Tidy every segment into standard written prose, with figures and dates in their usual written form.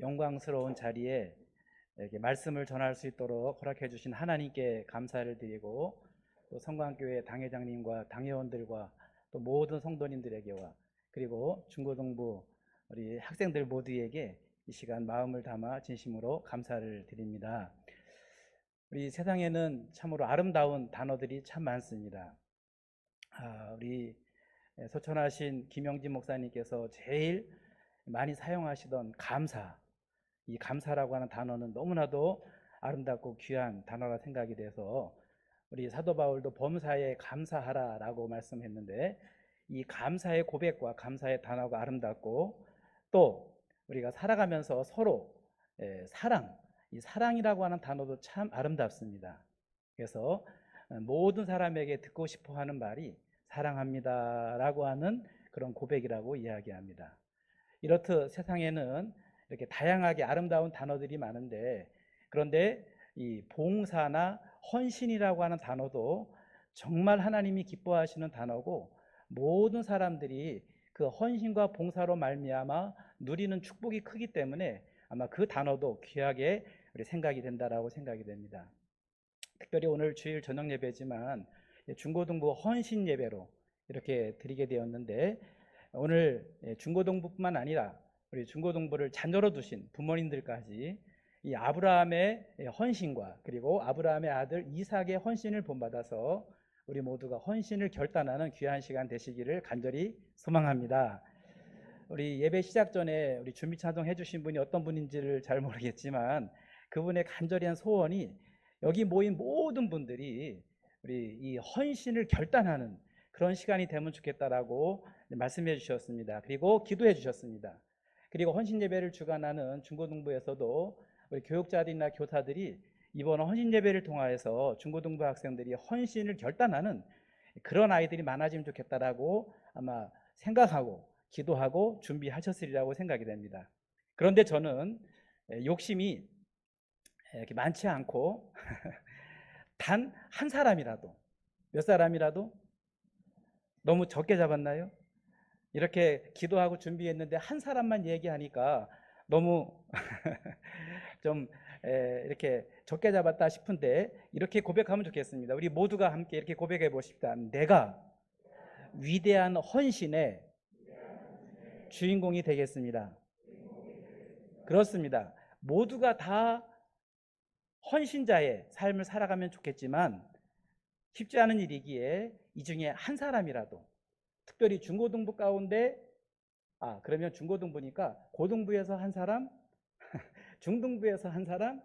영광스러운 자리에 이렇게 말씀을 전할 수 있도록 허락해 주신 하나님께 감사를 드리고, 또 성광교회 당회장님과 당회원들과 또 모든 성도님들에게와 그리고 중고등부 우리 학생들 모두에게 이 시간 마음을 담아 진심으로 감사를 드립니다. 우리 세상에는 참으로 아름다운 단어들이 참 많습니다. 우리 소천하신 김영진 목사님께서 제일 많이 사용하시던 감사, 이 감사라고 하는 단어는 너무나도 아름답고 귀한 단어라 생각이 돼서 우리 사도 바울도 범사에 감사하라라고 말씀했는데, 이 감사의 고백과 감사의 단어가 아름답고, 또 우리가 살아가면서 서로 사랑, 이 사랑이라고 하는 단어도 참 아름답습니다. 그래서 모든 사람에게 듣고 싶어 하는 말이 사랑합니다 라고 하는 그런 고백이라고 이야기합니다. 이렇듯 세상에는 이렇게 다양하게 아름다운 단어들이 많은데, 그런데 이 봉사나 헌신이라고 하는 단어도 정말 하나님이 기뻐하시는 단어고, 모든 사람들이 그 헌신과 봉사로 말미암아 누리는 축복이 크기 때문에 아마 그 단어도 귀하게 우리 생각이 된다라고 생각이 됩니다. 특별히 오늘 주일 저녁 예배지만 중고등부 헌신 예배로 이렇게 드리게 되었는데, 오늘 중고등부뿐만 아니라 우리 중고등부를 자녀로 두신 부모님들까지 이 아브라함의 헌신과 그리고 아브라함의 아들 이삭의 헌신을 본받아서 우리 모두가 헌신을 결단하는 귀한 시간 되시기를 간절히 소망합니다. 우리 예배 시작 전에 우리 준비 찬송 해주신 분이 어떤 분인지를 잘 모르겠지만, 그분의 간절한 소원이 여기 모인 모든 분들이 우리 이 헌신을 결단하는 그런 시간이 되면 좋겠다라고 말씀해 주셨습니다. 그리고 기도해 주셨습니다. 그리고 헌신 예배를 주관하는 중고등부에서도 우리 교육자들이나 교사들이 이번 헌신 예배를 통하여서 중고등부 학생들이 헌신을 결단하는 그런 아이들이 많아지면 좋겠다라고 아마 생각하고 기도하고 준비하셨으리라고 생각이 됩니다. 그런데 저는 욕심이 이렇게 많지 않고 단 한 사람이라도, 몇 사람이라도, 너무 적게 잡았나요? 이렇게 기도하고 준비했는데 한 사람만 얘기하니까 너무 좀 이렇게 적게 잡았다 싶은데, 이렇게 고백하면 좋겠습니다. 우리 모두가 함께 이렇게 고백해 보십시다. 내가 위대한 헌신의 주인공이 되겠습니다. 그렇습니다. 모두가 다 헌신자의 삶을 살아가면 좋겠지만 쉽지 않은 일이기에 이 중에 한 사람이라도, 특별히 중고등부 가운데, 그러면 중고등부니까 고등부에서 한 사람, 중등부에서 한 사람,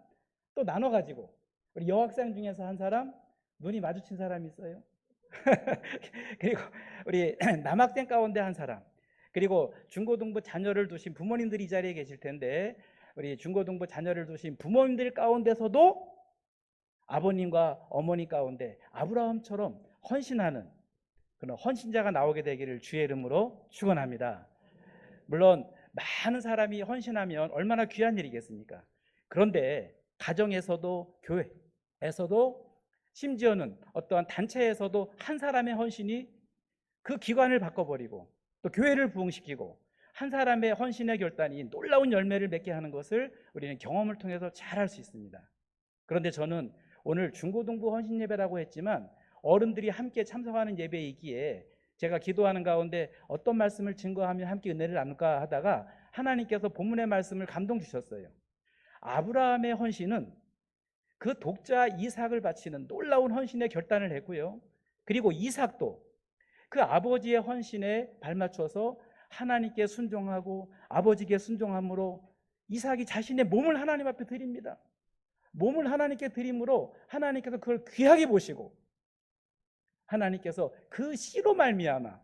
또 나눠가지고 우리 여학생 중에서 한 사람, 눈이 마주친 사람이 있어요. 그리고 우리 남학생 가운데 한 사람, 그리고 중고등부 자녀를 두신 부모님들이 이 자리에 계실 텐데, 우리 중고등부 자녀를 두신 부모님들 가운데서도 아버님과 어머니 가운데 아브라함처럼 헌신하는 그런 헌신자가 나오게 되기를 주의 이름으로 축원합니다. 물론 많은 사람이 헌신하면 얼마나 귀한 일이겠습니까? 그런데 가정에서도 교회에서도 심지어는 어떠한 단체에서도 한 사람의 헌신이 그 기관을 바꿔버리고 또 교회를 부흥시키고 한 사람의 헌신의 결단이 놀라운 열매를 맺게 하는 것을 우리는 경험을 통해서 잘 알 수 있습니다. 그런데 저는 오늘 중고등부 헌신 예배라고 했지만 어른들이 함께 참석하는 예배이기에 제가 기도하는 가운데 어떤 말씀을 증거하며 함께 은혜를 나눌까 하다가 하나님께서 본문의 말씀을 감동 주셨어요. 아브라함의 헌신은 그 독자 이삭을 바치는 놀라운 헌신의 결단을 했고요, 그리고 이삭도 그 아버지의 헌신에 발맞춰서 하나님께 순종하고 아버지께 순종함으로 이삭이 자신의 몸을 하나님 앞에 드립니다. 몸을 하나님께 드림으로 하나님께서 그걸 귀하게 보시고 하나님께서 그 씨로 말미암아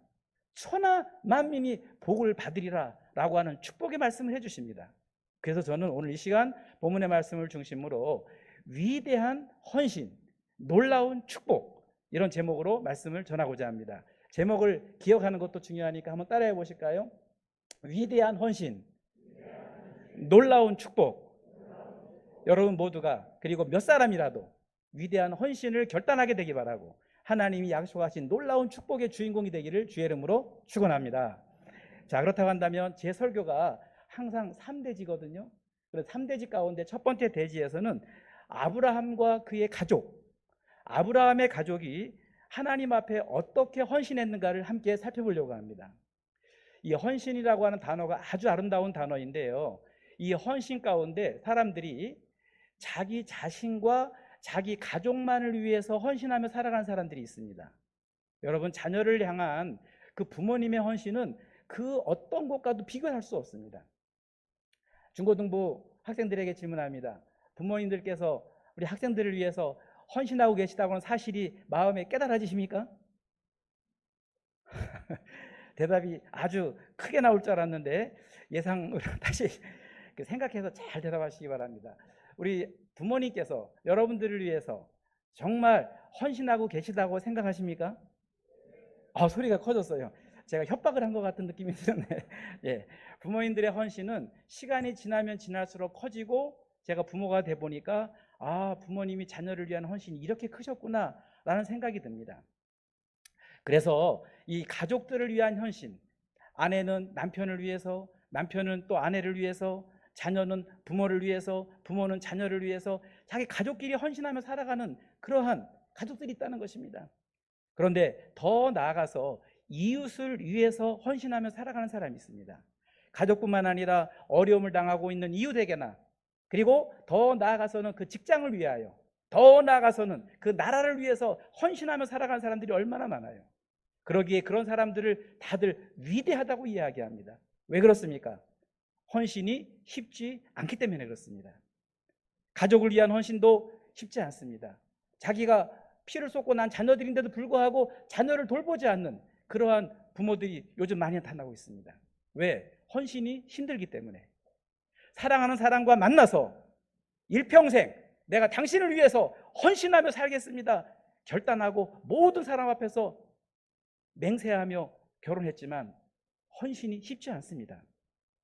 천하 만민이 복을 받으리라 라고 하는 축복의 말씀을 해주십니다. 그래서 저는 오늘 이 시간 본문의 말씀을 중심으로 위대한 헌신, 놀라운 축복, 이런 제목으로 말씀을 전하고자 합니다. 제목을 기억하는 것도 중요하니까 한번 따라해 보실까요? 위대한 헌신, 놀라운 축복. 여러분 모두가, 그리고 몇 사람이라도 위대한 헌신을 결단하게 되기 바라고 하나님이 약속하신 놀라운 축복의 주인공이 되기를 주의 이름으로 축원합니다. 자, 그렇다고 한다면 제 설교가 항상 3대지거든요. 그래서 3대지 가운데 첫 번째 대지에서는 아브라함과 그의 가족, 아브라함의 가족이 하나님 앞에 어떻게 헌신했는가를 함께 살펴보려고 합니다. 이 헌신이라고 하는 단어가 아주 아름다운 단어인데요, 이 헌신 가운데 사람들이 자기 자신과 자기 가족만을 위해서 헌신하며 살아가는 사람들이 있습니다. 여러분, 자녀를 향한 그 부모님의 헌신은 그 어떤 것과도 비교할 수 없습니다. 중고등부 학생들에게 질문합니다. 부모님들께서 우리 학생들을 위해서 헌신하고 계시다고는 사실이 마음에 깨달아지십니까? 대답이 아주 크게 나올 줄 알았는데 예상으로 다시 생각해서 잘 대답하시기 바랍니다. 우리 부모님께서 여러분들을 위해서 정말 헌신하고 계시다고 생각하십니까? 소리가 커졌어요. 제가 협박을 한 것 같은 느낌이 드네. 예, 부모님들의 헌신은 시간이 지나면 지날수록 커지고, 제가 부모가 돼 보니까 부모님이 자녀를 위한 헌신이 이렇게 크셨구나 라는 생각이 듭니다. 그래서 이 가족들을 위한 헌신, 아내는 남편을 위해서, 남편은 또 아내를 위해서, 자녀는 부모를 위해서, 부모는 자녀를 위해서 자기 가족끼리 헌신하며 살아가는 그러한 가족들이 있다는 것입니다. 그런데 더 나아가서 이웃을 위해서 헌신하며 살아가는 사람이 있습니다. 가족뿐만 아니라 어려움을 당하고 있는 이웃에게나, 그리고 더 나아가서는 그 직장을 위하여, 더 나아가서는 그 나라를 위해서 헌신하며 살아가는 사람들이 얼마나 많아요. 그러기에 그런 사람들을 다들 위대하다고 이야기합니다. 왜 그렇습니까? 헌신이 쉽지 않기 때문에 그렇습니다. 가족을 위한 헌신도 쉽지 않습니다. 자기가 피를 쏟고 난 자녀들인데도 불구하고 자녀를 돌보지 않는 그러한 부모들이 요즘 많이 나타나고 있습니다. 왜? 헌신이 힘들기 때문에. 사랑하는 사람과 만나서 일평생 내가 당신을 위해서 헌신하며 살겠습니다 결단하고 모든 사람 앞에서 맹세하며 결혼했지만 헌신이 쉽지 않습니다.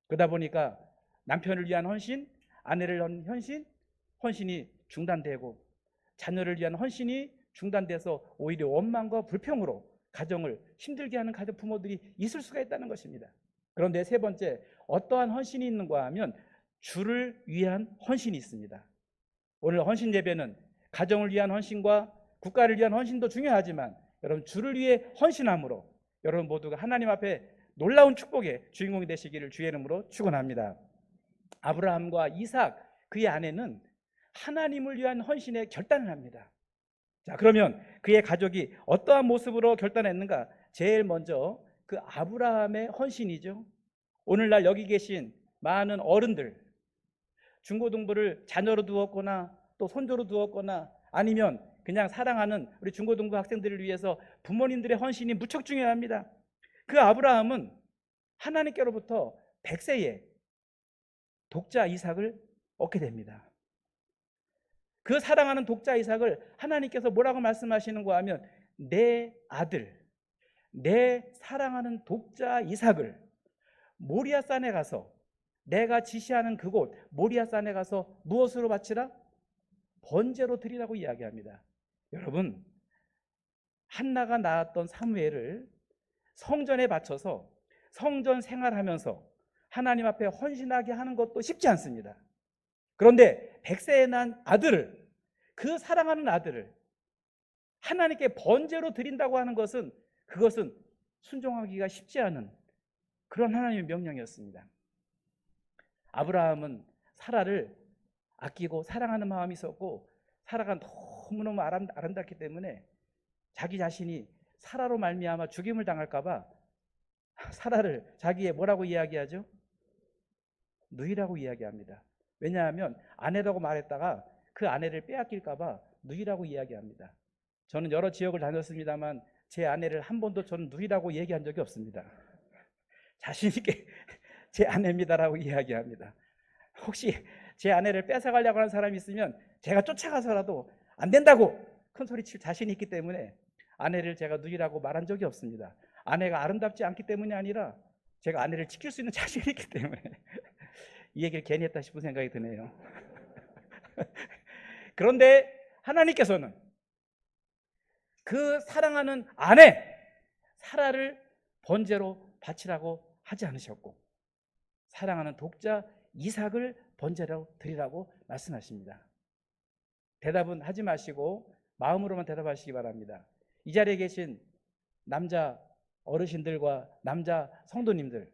그러다 보니까 남편을 위한 헌신, 아내를 위한 헌신이 중단되고, 자녀를 위한 헌신이 중단돼서 오히려 원망과 불평으로 가정을 힘들게 하는 가족 부모들이 있을 수가 있다는 것입니다. 그런데 세 번째, 어떠한 헌신이 있는가 하면 주를 위한 헌신이 있습니다. 오늘 헌신 예배는 가정을 위한 헌신과 국가를 위한 헌신도 중요하지만, 여러분, 주를 위해 헌신함으로 여러분 모두가 하나님 앞에 놀라운 축복의 주인공이 되시기를 주의 이름으로 축원합니다. 아브라함과 이삭, 그의 아내는 하나님을 위한 헌신에 결단을 합니다. 자, 그러면 그의 가족이 어떠한 모습으로 결단했는가? 제일 먼저 그 아브라함의 헌신이죠. 오늘날 여기 계신 많은 어른들, 중고등부를 자녀로 두었거나 또 손주로 두었거나 아니면 그냥 사랑하는 우리 중고등부 학생들을 위해서 부모님들의 헌신이 무척 중요합니다. 그 아브라함은 하나님께로부터 100세에 독자 이삭을 얻게 됩니다. 그 사랑하는 독자 이삭을 하나님께서 뭐라고 말씀하시는가 하면, 내 아들, 내 사랑하는 독자 이삭을 모리아산에 가서, 내가 지시하는 그곳 모리아산에 가서 무엇으로 바치라? 번제로 드리라고 이야기합니다. 여러분, 한나가 낳았던 사무엘을 성전에 바쳐서 성전 생활하면서 하나님 앞에 헌신하게 하는 것도 쉽지 않습니다. 그런데 100세에 난 아들을, 그 사랑하는 아들을 하나님께 번제로 드린다고 하는 것은, 그것은 순종하기가 쉽지 않은 그런 하나님의 명령이었습니다. 아브라함은 사라를 아끼고 사랑하는 마음이 있었고, 사라가 너무너무 아름답기 때문에 자기 자신이 사라로 말미암아 죽임을 당할까 봐 사라를 자기의 뭐라고 이야기하죠? 누이라고 이야기합니다. 왜냐하면 아내라고 말했다가 그 아내를 빼앗길까 봐 누이라고 이야기합니다. 저는 여러 지역을 다녔습니다만 제 아내를 한 번도 저는 누이라고 얘기한 적이 없습니다. 자신 있게 제 아내입니다라고 이야기합니다. 혹시 제 아내를 뺏어가려고 하는 사람이 있으면 제가 쫓아가서라도 안 된다고 큰 소리 칠 자신이 있기 때문에 아내를 제가 누이라고 말한 적이 없습니다. 아내가 아름답지 않기 때문이 아니라 제가 아내를 지킬 수 있는 자신이 있기 때문에 이 얘기를 괜히 했다 싶은 생각이 드네요. 그런데 하나님께서는 그 사랑하는 아내 사라를 번제로 바치라고 하지 않으셨고, 사랑하는 독자 이삭을 번제로 드리라고 말씀하십니다. 대답은 하지 마시고 마음으로만 대답하시기 바랍니다. 이 자리에 계신 남자 어르신들과 남자 성도님들,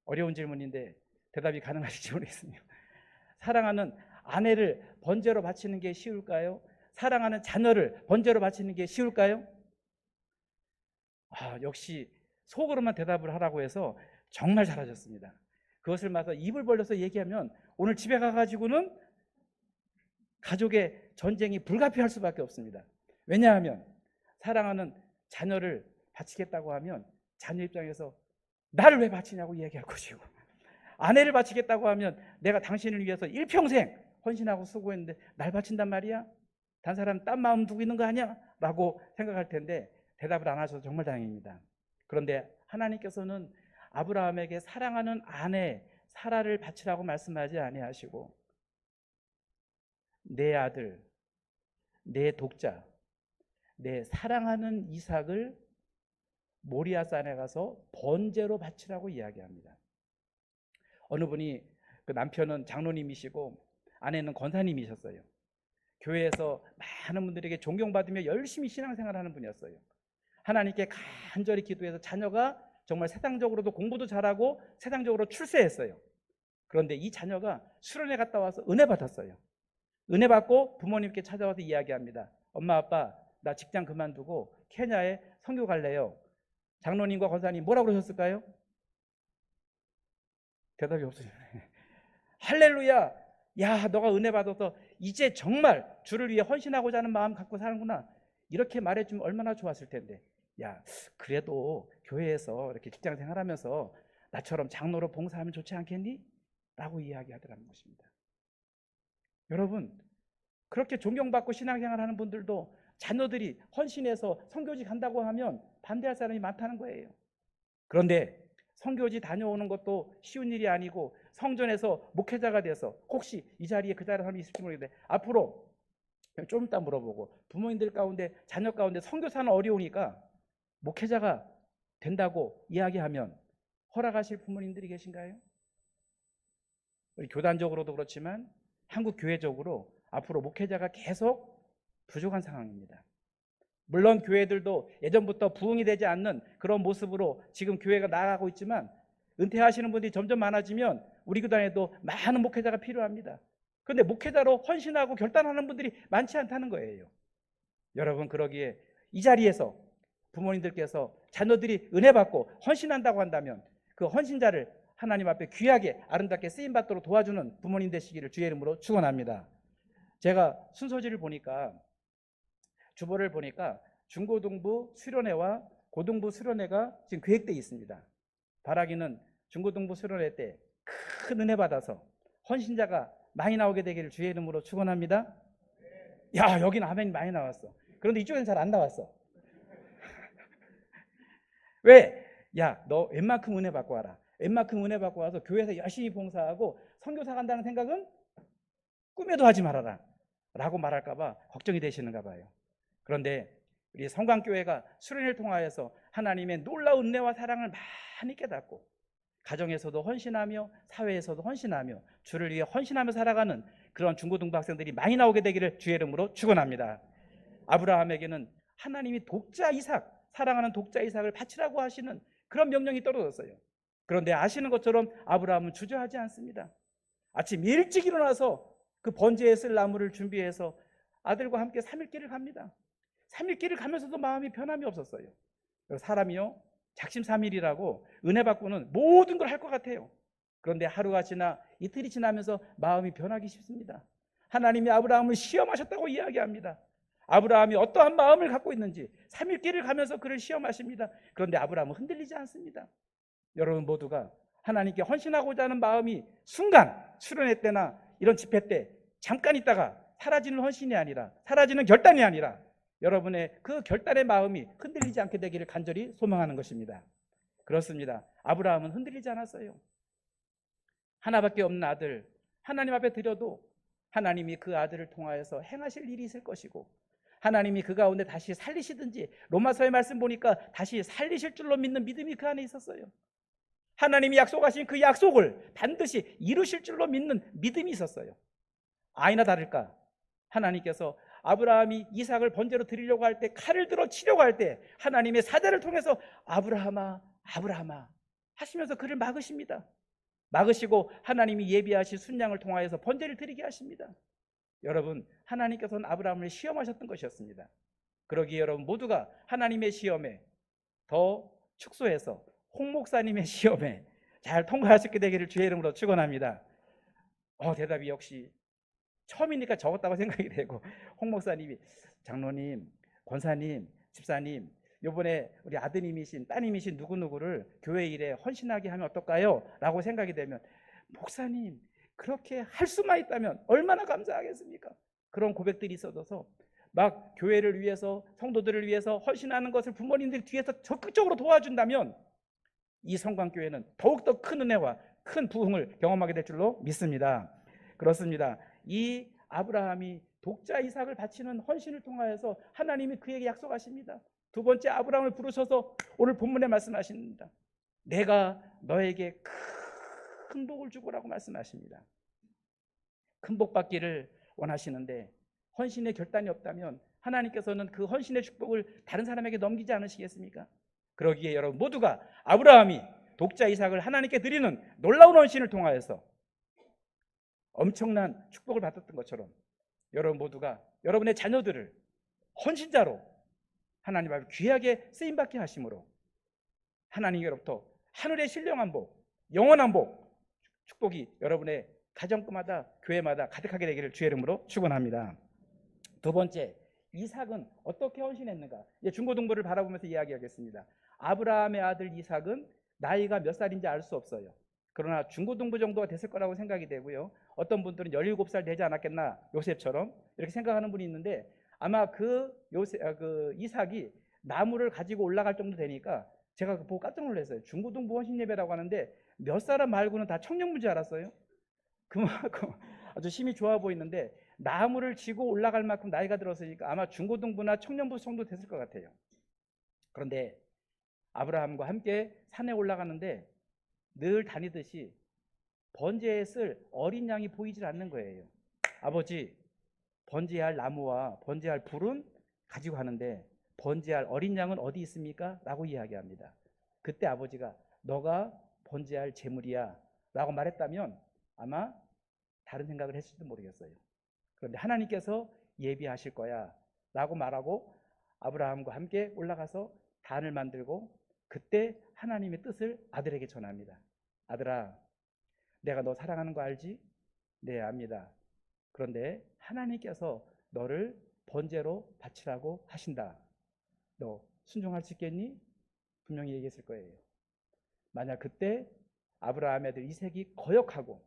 어려운 질문인데 대답이 가능하실지 모르겠습니다. 사랑하는 아내를 번제로 바치는 게 쉬울까요? 사랑하는 자녀를 번제로 바치는 게 쉬울까요? 역시 속으로만 대답을 하라고 해서 정말 잘하셨습니다. 그것을 마저 입을 벌려서 얘기하면 오늘 집에 가가지고는 가족의 전쟁이 불가피할 수밖에 없습니다. 왜냐하면 사랑하는 자녀를 바치겠다고 하면 자녀 입장에서 나를 왜 바치냐고 이야기할 것이고, 아내를 바치겠다고 하면 내가 당신을 위해서 일평생 헌신하고 수고했는데 날 바친단 말이야? 다른 사람 딴 마음 두고 있는 거 아니야? 라고 생각할 텐데 대답을 안 하셔서 정말 다행입니다. 그런데 하나님께서는 아브라함에게 사랑하는 아내 사라를 바치라고 말씀하지 아니하시고 내 아들, 내 독자, 내 사랑하는 이삭을 모리아산에 가서 번제로 바치라고 이야기합니다. 어느 분이 그 남편은 장로님이시고 아내는 권사님이셨어요. 교회에서 많은 분들에게 존경받으며 열심히 신앙생활하는 분이었어요. 하나님께 간절히 기도해서 자녀가 정말 세상적으로도 공부도 잘하고 세상적으로 출세했어요. 그런데 이 자녀가 수련회 갔다 와서 은혜 받았어요. 은혜 받고 부모님께 찾아와서 이야기합니다. 엄마 아빠 나 직장 그만두고 케냐에 선교 갈래요. 장로님과 권사님 뭐라고 그러셨을까요? 대답이 없어요. 할렐루야, 야 너가 은혜 받아서 이제 정말 주를 위해 헌신하고자 하는 마음 갖고 사는구나, 이렇게 말해주면 얼마나 좋았을 텐데, 야 그래도 교회에서 이렇게 직장 생활하면서 나처럼 장로로 봉사하면 좋지 않겠니? 라고 이야기하더라는 것입니다. 여러분, 그렇게 존경받고 신앙생활하는 분들도 자녀들이 헌신해서 선교지 간다고 하면 반대할 사람이 많다는 거예요. 그런데 선교지 다녀오는 것도 쉬운 일이 아니고 성전에서 목회자가 돼서, 혹시 이 자리에 그 자리에 사람이 있을지 모르겠는데 앞으로 좀 이따 물어보고, 부모님들 가운데 자녀 가운데 선교사는 어려우니까 목회자가 된다고 이야기하면 허락하실 부모님들이 계신가요? 우리 교단적으로도 그렇지만 한국 교회적으로 앞으로 목회자가 계속 부족한 상황입니다. 물론 교회들도 예전부터 부흥이 되지 않는 그런 모습으로 지금 교회가 나아가고 있지만 은퇴하시는 분들이 점점 많아지면 우리 교단에도 많은 목회자가 필요합니다. 그런데 목회자로 헌신하고 결단하는 분들이 많지 않다는 거예요. 여러분, 그러기에 이 자리에서 부모님들께서 자녀들이 은혜 받고 헌신한다고 한다면 그 헌신자를 하나님 앞에 귀하게 아름답게 쓰임받도록 도와주는 부모님 되시기를 주의 이름으로 축원합니다. 제가 순서지를 보니까, 주보를 보니까 중고등부 수련회와 고등부 수련회가 지금 계획되어 있습니다. 바라기는 중고등부 수련회 때 큰 은혜 받아서 헌신자가 많이 나오게 되기를 주의 이름으로 축원합니다. 야, 여기는 아멘이 많이 나왔어. 그런데 이쪽에는 잘 안 나왔어. 왜? 야, 너 웬만큼 은혜 받고 와라. 웬만큼 은혜 받고 와서 교회에서 열심히 봉사하고 선교사 간다는 생각은 꿈에도 하지 말아라 라고 말할까 봐 걱정이 되시는가 봐요. 그런데 우리 성광교회가 수련회를 통하여서 하나님의 놀라운 은혜와 사랑을 많이 깨닫고 가정에서도 헌신하며 사회에서도 헌신하며 주를 위해 헌신하며 살아가는 그런 중고등부 학생들이 많이 나오게 되기를 주의 이름으로 축원합니다. 아브라함에게는 하나님이 독자 이삭, 사랑하는 독자 이삭을 바치라고 하시는 그런 명령이 떨어졌어요. 그런데 아시는 것처럼 아브라함은 주저하지 않습니다. 아침 일찍 일어나서 그 번제에 쓸 나무를 준비해서 아들과 함께 3일길을 갑니다. 3일길을 가면서도 마음이 변함이 없었어요. 사람이요, 작심삼일이라고 은혜 받고는 모든 걸 할 것 같아요. 그런데 하루가 지나 이틀이 지나면서 마음이 변하기 쉽습니다. 하나님이 아브라함을 시험하셨다고 이야기합니다. 아브라함이 어떠한 마음을 갖고 있는지 3일길을 가면서 그를 시험하십니다. 그런데 아브라함은 흔들리지 않습니다. 여러분 모두가 하나님께 헌신하고자 하는 마음이 순간 수련회 때나 이런 집회 때 잠깐 있다가 사라지는 헌신이 아니라, 사라지는 결단이 아니라 여러분의 그 결단의 마음이 흔들리지 않게 되기를 간절히 소망하는 것입니다. 그렇습니다. 아브라함은 흔들리지 않았어요. 하나밖에 없는 아들 하나님 앞에 드려도 하나님이 그 아들을 통하여서 행하실 일이 있을 것이고, 하나님이 그 가운데 다시 살리시든지, 로마서의 말씀 보니까 다시 살리실 줄로 믿는 믿음이 그 안에 있었어요. 하나님이 약속하신 그 약속을 반드시 이루실 줄로 믿는 믿음이 있었어요. 아니나 다를까 하나님께서 아브라함이 이삭을 번제로 드리려고 할 때, 칼을 들어 치려고 할 때 하나님의 사자를 통해서 아브라함아 아브라함아 하시면서 그를 막으십니다. 막으시고 하나님이 예비하신 순양을 통하여서 번제를 드리게 하십니다. 여러분, 하나님께서는 아브라함을 시험하셨던 것이었습니다. 그러기에 여러분 모두가 하나님의 시험에 더 축소해서 홍 목사님의 시험에 잘 통과할 수 있게 되기를 주의 이름으로 축원합니다. 대답이 역시 처음이니까 적었다고 생각이 되고, 홍 목사님이 장로님, 권사님, 집사님, 요번에 우리 아드님이신 따님이신 누구누구를 교회 일에 헌신하게 하면 어떨까요? 라고 생각이 되면, 목사님 그렇게 할 수만 있다면 얼마나 감사하겠습니까? 그런 고백들이 있어서 막 교회를 위해서, 성도들을 위해서 헌신하는 것을 부모님들이 뒤에서 적극적으로 도와준다면 이 성광교회는 더욱더 큰 은혜와 큰 부흥을 경험하게 될 줄로 믿습니다. 그렇습니다. 이 아브라함이 독자 이삭을 바치는 헌신을 통하여서 하나님이 그에게 약속하십니다. 두 번째, 아브라함을 부르셔서 오늘 본문에 말씀하십니다. 내가 너에게 큰 복을 주고라고 말씀하십니다. 큰 복 받기를 원하시는데 헌신의 결단이 없다면 하나님께서는 그 헌신의 축복을 다른 사람에게 넘기지 않으시겠습니까? 그러기에 여러분 모두가 아브라함이 독자 이삭을 하나님께 드리는 놀라운 헌신을 통하여서 엄청난 축복을 받았던 것처럼 여러분 모두가 여러분의 자녀들을 헌신자로 하나님 앞에 귀하게 쓰임받게 하심으로 하나님께로부터 하늘의 신령한 복, 영원한 복, 축복이 여러분의 가정마다 교회마다 가득하게 되기를 주의 이름으로 축원합니다. 두 번째, 이삭은 어떻게 헌신했는가? 이제 중고등부를 바라보면서 이야기하겠습니다. 아브라함의 아들 이삭은 나이가 몇 살인지 알 수 없어요. 그러나 중고등부 정도가 됐을 거라고 생각이 되고요. 어떤 분들은 17살 되지 않았겠나, 요셉처럼 이렇게 생각하는 분이 있는데, 아마 그 이삭이 나무를 가지고 올라갈 정도 되니까 제가 보고 깜짝 놀랐어요. 중고등부 헌신 예배라고 하는데 몇 사람 말고는 다 청년부인 줄 알았어요. 그만큼 아주 힘이 좋아 보이는데 나무를 지고 올라갈 만큼 나이가 들었으니까 아마 중고등부나 청년부 정도 됐을 것 같아요. 그런데 아브라함과 함께 산에 올라가는데 늘 다니듯이 번제에 쓸 어린 양이 보이질 않는 거예요. 아버지, 번제할 나무와 번제할 불은 가지고 가는데 번제할 어린 양은 어디 있습니까? 라고 이야기합니다. 그때 아버지가 너가 번제할 제물이야 라고 말했다면 아마 다른 생각을 했을지도 모르겠어요. 그런데 하나님께서 예비하실 거야 라고 말하고 아브라함과 함께 올라가서 단을 만들고 그때 하나님의 뜻을 아들에게 전합니다. 아들아, 내가 너 사랑하는 거 알지? 네, 압니다. 그런데 하나님께서 너를 번제로 바치라고 하신다. 너 순종할 수 있겠니? 분명히 얘기했을 거예요. 만약 그때 아브라함의 아들 이삭이 거역하고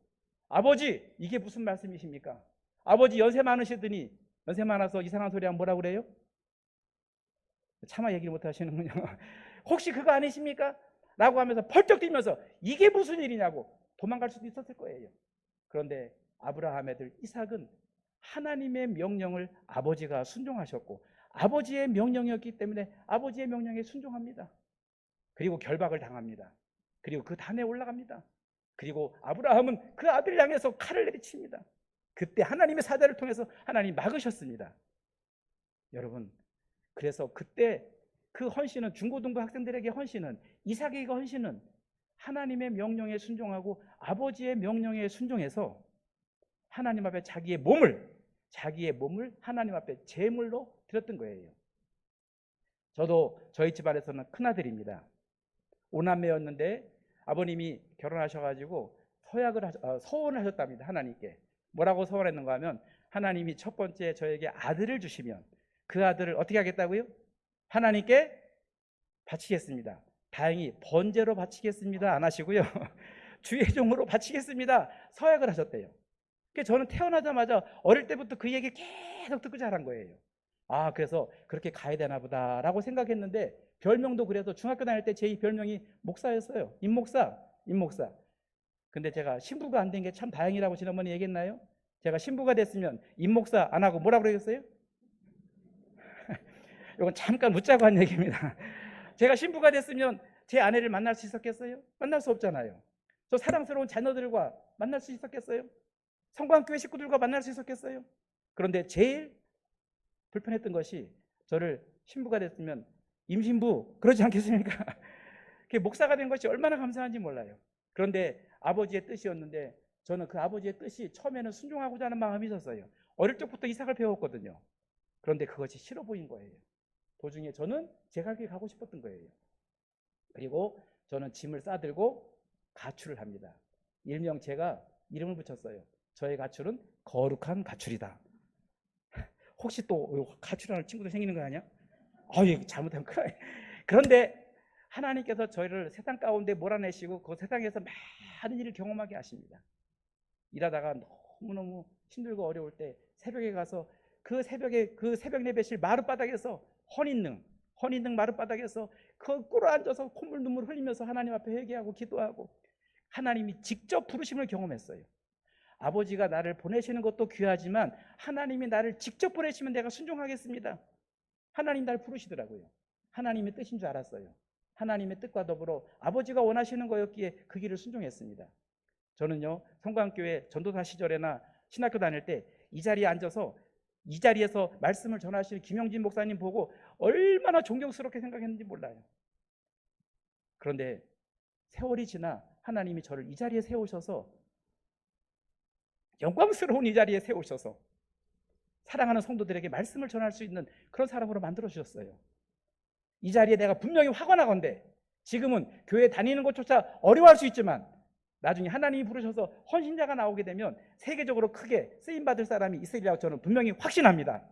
아버지, 이게 무슨 말씀이십니까? 아버지 연세 많으시더니 연세 많아서 이상한 소리 하면 뭐라고 그래요? 차마 얘기를 못 하시는군요. 혹시 그거 아니십니까? 라고 하면서 펄쩍 뛰면서 이게 무슨 일이냐고 도망갈 수도 있었을 거예요. 그런데 아브라함의 아들 이삭은 하나님의 명령을 아버지가 순종하셨고 아버지의 명령이었기 때문에 아버지의 명령에 순종합니다. 그리고 결박을 당합니다. 그리고 그 단에 올라갑니다. 그리고 아브라함은 그 아들을 향해서 칼을 내리칩니다. 그때 하나님의 사자를 통해서 하나님이 막으셨습니다. 여러분, 그래서 그때 그 헌신은, 중고등부 학생들에게 헌신은, 이삭에게 헌신은 하나님의 명령에 순종하고 아버지의 명령에 순종해서 하나님 앞에 자기의 몸을 하나님 앞에 제물로 드렸던 거예요. 저도 저희 집안에서는 큰아들입니다. 5남매였는데 아버님이 결혼하셔가지고 서원을 하셨답니다. 하나님께. 뭐라고 서원했는가 하면 하나님이 첫 번째 저에게 아들을 주시면 그 아들을 어떻게 하겠다고요? 하나님께 바치겠습니다. 다행히 번제로 바치겠습니다 안 하시고요. 주의 종으로 바치겠습니다 서약을 하셨대요. 그래서 저는 태어나자마자 어릴 때부터 그 얘기 계속 듣고 자란 거예요. 아, 그래서 그렇게 가야 되나 보다 라고 생각했는데 별명도 그래서 중학교 다닐 때 제 별명이 목사였어요. 임목사. 근데 제가 신부가 안 된 게 참 다행이라고 지난번에 얘기했나요? 제가 신부가 됐으면 임목사 안 하고 뭐라고 그러겠어요? 이건 잠깐 묻자고 한 얘기입니다. 제가 신부가 됐으면 제 아내를 만날 수 있었겠어요? 만날 수 없잖아요. 저 사랑스러운 자녀들과 만날 수 있었겠어요? 성광교회 식구들과 만날 수 있었겠어요? 그런데 제일 불편했던 것이 저를 신부가 됐으면 임신부 그러지 않겠습니까? 그게 목사가 된 것이 얼마나 감사한지 몰라요. 그런데 아버지의 뜻이었는데 저는 그 아버지의 뜻이 처음에는 순종하고자 하는 마음이 있었어요. 어릴 적부터 이삭을 배웠거든요. 그런데 그것이 싫어 보인 거예요. 도중에 저는 제 갈 길 가고 싶었던 거예요. 그리고 저는 짐을 싸들고 가출을 합니다. 일명 제가 이름을 붙였어요. 저의 가출은 거룩한 가출이다. 혹시 또 가출하는 친구들 생기는 거 아니야? 이거 잘못하면 큰일 나요. 그런데 하나님께서 저희를 세상 가운데 몰아내시고 그 세상에서 많은 일을 경험하게 하십니다. 일하다가 너무너무 힘들고 어려울 때 새벽에 가서 그 새벽 예배실 마룻바닥에서 헌인능 마룻바닥에서 그 꿇어 앉아서 콧물 눈물 흘리면서 하나님 앞에 회개하고 기도하고 하나님이 직접 부르심을 경험했어요. 아버지가 나를 보내시는 것도 귀하지만 하나님이 나를 직접 보내시면 내가 순종하겠습니다. 하나님 나를 부르시더라고요. 하나님의 뜻인 줄 알았어요. 하나님의 뜻과 더불어 아버지가 원하시는 거였기에 그 길을 순종했습니다. 저는요, 성광교회 전도사 시절에나 신학교 다닐 때 이 자리에 앉아서 이 자리에서 말씀을 전하시는 김영진 목사님 보고 얼마나 존경스럽게 생각했는지 몰라요. 그런데 세월이 지나 하나님이 저를 이 자리에 세우셔서 영광스러운 이 자리에 세우셔서 사랑하는 성도들에게 말씀을 전할 수 있는 그런 사람으로 만들어 주셨어요. 이 자리에 내가 분명히 화가 나건데 지금은 교회 다니는 것조차 어려워할 수 있지만 나중에 하나님이 부르셔서 헌신자가 나오게 되면 세계적으로 크게 쓰임받을 사람이 있으리라고 저는 분명히 확신합니다.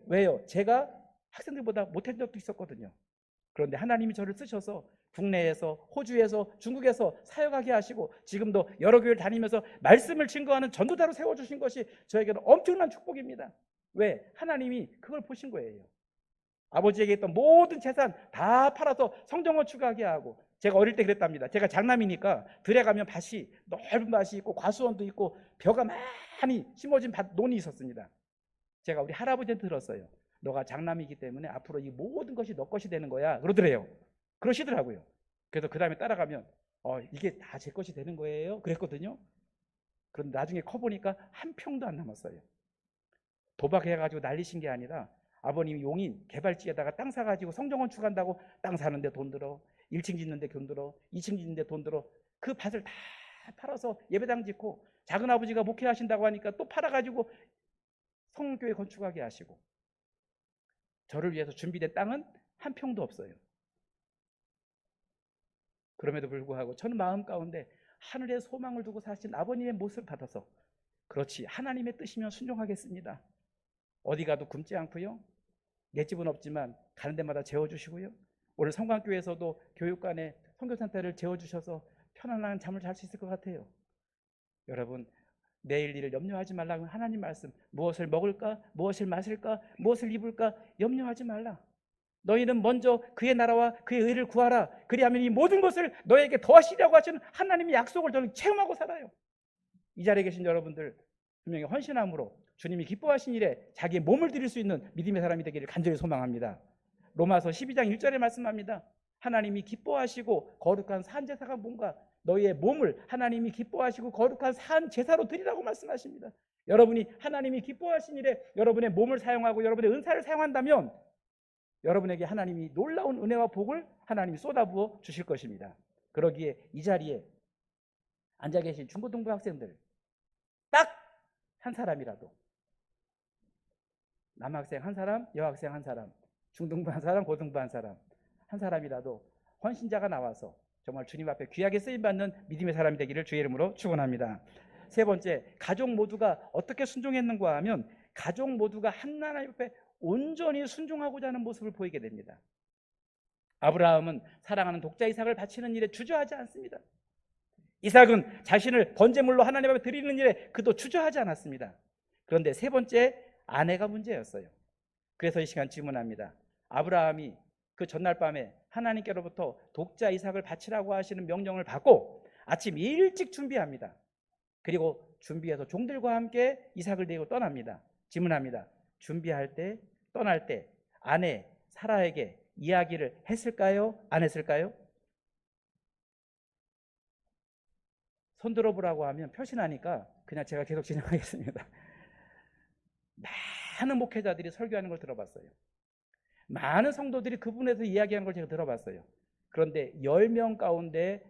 왜요? 제가 학생들보다 못한 적도 있었거든요. 그런데 하나님이 저를 쓰셔서 국내에서, 호주에서, 중국에서 사역하게 하시고 지금도 여러 교회를 다니면서 말씀을 증거하는 전도자로 세워주신 것이 저에게는 엄청난 축복입니다. 왜? 하나님이 그걸 보신 거예요. 아버지에게 있던 모든 재산 다 팔아서 성전을 추가하게 하고, 제가 어릴 때 그랬답니다. 제가 장남이니까 들에 가면 밭이, 넓은 밭이 있고 과수원도 있고 벼가 많이 심어진 논이 있었습니다. 제가 우리 할아버지한테 들었어요. 너가 장남이기 때문에 앞으로 이 모든 것이 너 것이 되는 거야 그러더래요. 그러시더라고요. 그래서 그 다음에 따라가면 이게 다 제 것이 되는 거예요 그랬거든요. 그런데 나중에 커보니까 한 평도 안 남았어요. 도박해가지고 날리신 게 아니라 아버님이 용인 개발지에다가 땅 사가지고 성전 건축한다고 땅 사는데 돈 들어, 1층 짓는데 돈 들어, 2층 짓는데 돈 들어, 그 밭을 다 팔아서 예배당 짓고 작은아버지가 목회하신다고 하니까 또 팔아가지고 성교회 건축하게 하시고, 저를 위해서 준비된 땅은 한 평도 없어요. 그럼에도 불구하고 저는 마음 가운데 하늘에 소망을 두고 사신 아버님의 모습을 받아서, 그렇지, 하나님의 뜻이면 순종하겠습니다. 어디 가도 굶지 않고요, 내 집은 없지만 가는 데마다 재워주시고요, 오늘 성광교회에서도 교육관에 선교센터를 재워주셔서 편안한 잠을 잘 수 있을 것 같아요. 여러분, 내일 일을 염려하지 말라고 하나님 말씀, 무엇을 먹을까, 무엇을 마실까, 무엇을 입을까 염려하지 말라. 너희는 먼저 그의 나라와 그의 의를 구하라. 그리하면 이 모든 것을 너에게 더하시려고 하시는 하나님의 약속을 저는 체험하고 살아요. 이 자리에 계신 여러분들 분명히 헌신함으로 주님이 기뻐하신 일에 자기의 몸을 드릴 수 있는 믿음의 사람이 되기를 간절히 소망합니다. 로마서 12장 1절에 말씀합니다. 하나님이 기뻐하시고 거룩한 산 제사가 뭔가, 너희의 몸을 하나님이 기뻐하시고 거룩한 산 제사로 드리라고 말씀하십니다. 여러분이 하나님이 기뻐하신 일에 여러분의 몸을 사용하고 여러분의 은사를 사용한다면 여러분에게 하나님이 놀라운 은혜와 복을 하나님이 쏟아부어 주실 것입니다. 그러기에 이 자리에 앉아 계신 중고등부 학생들 딱 한 사람이라도, 남학생 한 사람, 여학생 한 사람, 중등부 한 사람, 고등부 한 사람, 한 사람이라도 헌신자가 나와서 정말 주님 앞에 귀하게 쓰임받는 믿음의 사람이 되기를 주의 이름으로 축원합니다. 세 번째, 가족 모두가 어떻게 순종했는가 하면 가족 모두가 하나님 앞에 온전히 순종하고자 하는 모습을 보이게 됩니다. 아브라함은 사랑하는 독자 이삭을 바치는 일에 주저하지 않습니다. 이삭은 자신을 번제물로 하나님 앞에 드리는 일에 그도 주저하지 않았습니다. 그런데 세 번째, 아내가 문제였어요. 그래서 이 시간 질문합니다. 아브라함이 그 전날 밤에 하나님께로부터 독자 이삭을 바치라고 하시는 명령을 받고 아침 일찍 준비합니다. 그리고 준비해서 종들과 함께 이삭을 데리고 떠납니다. 질문합니다. 준비할 때, 떠날 때 아내 사라에게 이야기를 했을까요? 안 했을까요? 손 들어보라고 하면 표시나니까 그냥 제가 계속 진행하겠습니다. 많은 목회자들이 설교하는 걸 들어봤어요. 많은 성도들이 그 부분에서 이야기하는 걸 제가 들어봤어요. 그런데 10명 가운데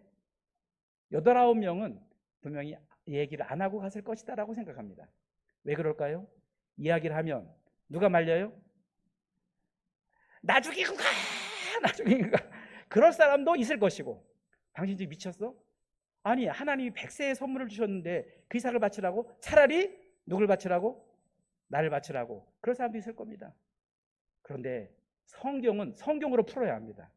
8, 9명은 분명히 얘기를 안 하고 갔을 것이다 라고 생각합니다. 왜 그럴까요? 이야기를 하면 누가 말려요? 나 죽이고 가! 나 죽이고 가! 그럴 사람도 있을 것이고, 당신 지금 미쳤어? 아니, 하나님이 100세의 선물을 주셨는데 그 이삭을 바치라고? 차라리 누굴 바치라고? 나를 바치라고. 그럴 사람도 있을 겁니다. 그런데 성경은 성경으로 풀어야 합니다.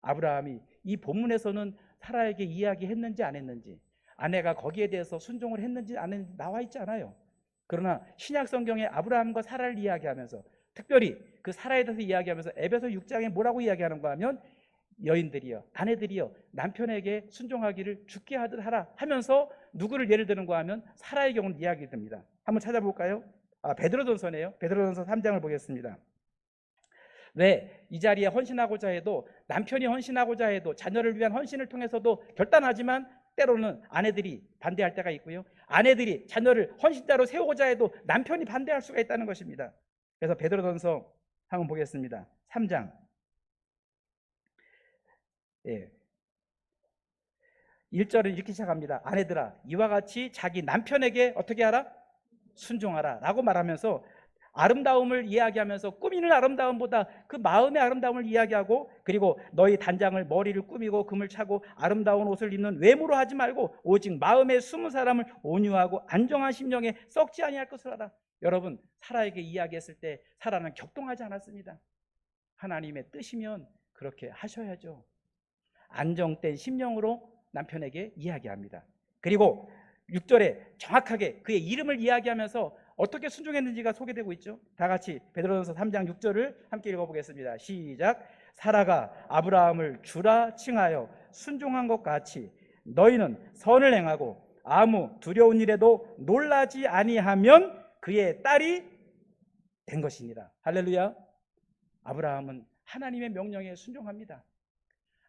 아브라함이 이 본문에서는 사라에게 이야기했는지 안 했는지, 아내가 거기에 대해서 순종을 했는지 안 했는지 나와 있지 않아요. 그러나 신약 성경에 아브라함과 사라를 이야기하면서, 특별히 그 사라에 대해서 이야기하면서 에베소 6장에 뭐라고 이야기하는가 하면, 여인들이여, 아내들이여, 남편에게 순종하기를 죽게 하듯 하라 하면서 누구를 예를 드는가 하면 사라의 경우는 이야기 됩니다. 한번 찾아볼까요? 베드로전서네요. 베드로전서 3장을 보겠습니다. 왜 이 자리에 헌신하고자 해도, 남편이 헌신하고자 해도, 자녀를 위한 헌신을 통해서도 결단하지만 때로는 아내들이 반대할 때가 있고요, 아내들이 자녀를 헌신자로 세우고자 해도 남편이 반대할 수가 있다는 것입니다. 그래서 베드로전서 한번 보겠습니다. 3장 1절은 이렇게 시작합니다. 아내들아, 이와 같이 자기 남편에게 어떻게 하라? 순종하라 라고 말하면서 아름다움을 이야기하면서, 꾸미는 아름다움보다 그 마음의 아름다움을 이야기하고, 그리고 너희 단장을 머리를 꾸미고 금을 차고 아름다운 옷을 입는 외모로 하지 말고 오직 마음에 숨은 사람을 온유하고 안정한 심령에 썩지 아니할 것을 하라. 여러분, 사라에게 이야기했을 때 사라는 격동하지 않았습니다. 하나님의 뜻이면 그렇게 하셔야죠. 안정된 심령으로 남편에게 이야기합니다. 그리고 6절에 정확하게 그의 이름을 이야기하면서 어떻게 순종했는지가 소개되고 있죠. 다 같이 베드로전서 3장 6절을 함께 읽어보겠습니다. 시작. 사라가 아브라함을 주라 칭하여 순종한 것 같이 너희는 선을 행하고 아무 두려운 일에도 놀라지 아니하면 그의 딸이 된 것이니라. 할렐루야. 아브라함은 하나님의 명령에 순종합니다.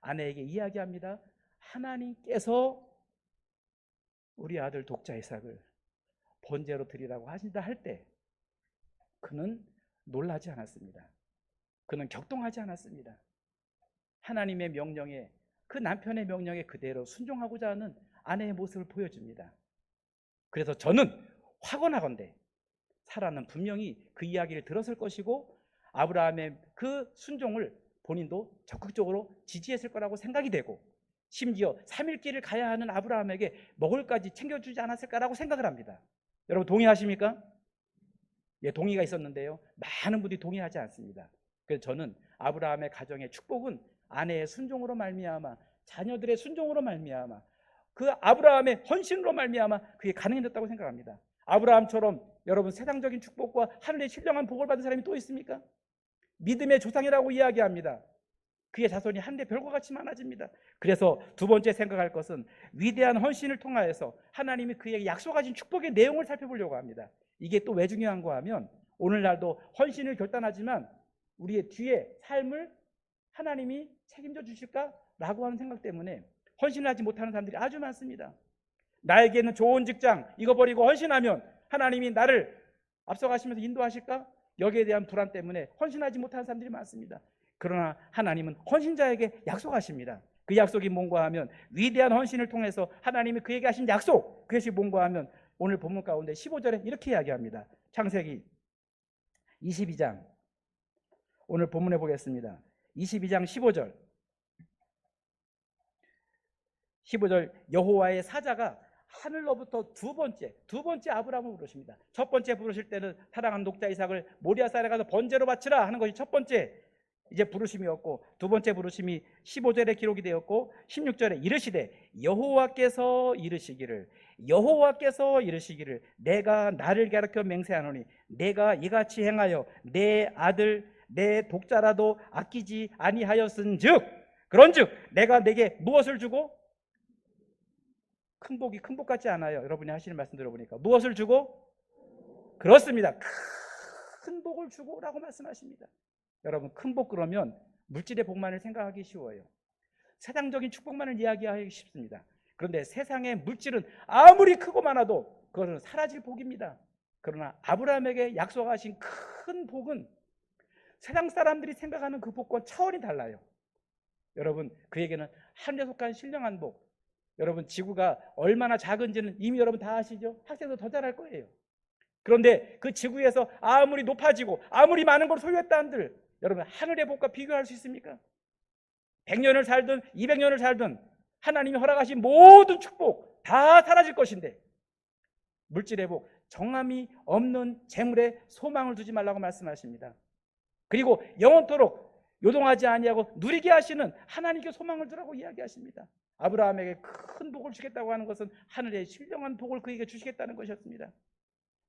아내에게 이야기합니다. 하나님께서 우리 아들 독자 이삭을 번제로 드리라고 하신다 할 때 그는 놀라지 않았습니다. 그는 격동하지 않았습니다. 하나님의 명령에, 그 남편의 명령에 그대로 순종하고자 하는 아내의 모습을 보여줍니다. 그래서 저는 확언하건대 사라는 분명히 그 이야기를 들었을 것이고 아브라함의 그 순종을 본인도 적극적으로 지지했을 거라고 생각이 되고, 심지어 3일길을 가야 하는 아브라함에게 먹을까지 챙겨주지 않았을까라고 생각을 합니다. 여러분 동의하십니까? 예, 동의가 있었는데요, 많은 분들이 동의하지 않습니다. 그래서 저는 아브라함의 가정의 축복은 아내의 순종으로 말미암아, 자녀들의 순종으로 말미암아, 그 아브라함의 헌신으로 말미암아 그게 가능해졌다고 생각합니다. 아브라함처럼 여러분 세상적인 축복과 하늘의 신령한 복을 받은 사람이 또 있습니까? 믿음의 조상이라고 이야기합니다. 그의 자손이 한데 별과 같이 많아집니다. 그래서 두 번째 생각할 것은 위대한 헌신을 통하여서 하나님이 그에게 약속하신 축복의 내용을 살펴보려고 합니다. 이게 또 왜 중요한가 하면, 오늘날도 헌신을 결단하지만 우리의 뒤에 삶을 하나님이 책임져 주실까라고 하는 생각 때문에 헌신을 하지 못하는 사람들이 아주 많습니다. 나에게는 좋은 직장, 이거 버리고 헌신하면 하나님이 나를 앞서가시면서 인도하실까? 여기에 대한 불안 때문에 헌신하지 못하는 사람들이 많습니다. 그러나 하나님은 헌신자에게 약속하십니다. 그 약속이 뭔가 하면, 위대한 헌신을 통해서 하나님이 그에게 하신 약속, 그것이 뭔가 하면 오늘 본문 가운데 15절에 이렇게 이야기합니다. 창세기 22장 오늘 본문에 보겠습니다. 22장 15절 여호와의 사자가 하늘로부터 두 번째 아브라함을 부르십니다. 첫 번째 부르실 때는 사랑하는 독자 이삭을 모리아 산에 가서 번제로 바치라 하는 것이 첫 번째 이제 부르심이었고, 두 번째 부르심이 15절에 기록이 되었고 16절에 이르시되 여호와께서 이르시기를 내가 나를 가르쳐 맹세하노니 내가 이같이 행하여 내 아들 내 독자라도 아끼지 아니하였은즉 그런즉 내가 내게 무엇을 주고, 큰 복이 큰 복 같지 않아요? 여러분이 하시는 말씀 들어보니까 무엇을 주고? 그렇습니다. 큰 복을 주고 라고 말씀하십니다. 여러분, 큰 복 그러면 물질의 복만을 생각하기 쉬워요. 세상적인 축복만을 이야기하기 쉽습니다. 그런데 세상의 물질은 아무리 크고 많아도 그것은 사라질 복입니다. 그러나 아브라함에게 약속하신 큰 복은 세상 사람들이 생각하는 그 복과 차원이 달라요. 여러분, 그에게는 하늘에 속한 신령한 복, 여러분 지구가 얼마나 작은지는 이미 여러분 다 아시죠? 학생도 더 잘할 거예요. 그런데 그 지구에서 아무리 높아지고 아무리 많은 걸 소유했다 한들 여러분 하늘의 복과 비교할 수 있습니까? 100년을 살든 200년을 살든 하나님이 허락하신 모든 축복 다 사라질 것인데 물질의 복, 정함이 없는 재물에 소망을 두지 말라고 말씀하십니다. 그리고 영원토록 요동하지 아니하고 누리게 하시는 하나님께 소망을 두라고 이야기하십니다. 아브라함에게 큰 복을 주겠다고 하는 것은 하늘의 신령한 복을 그에게 주시겠다는 것이었습니다.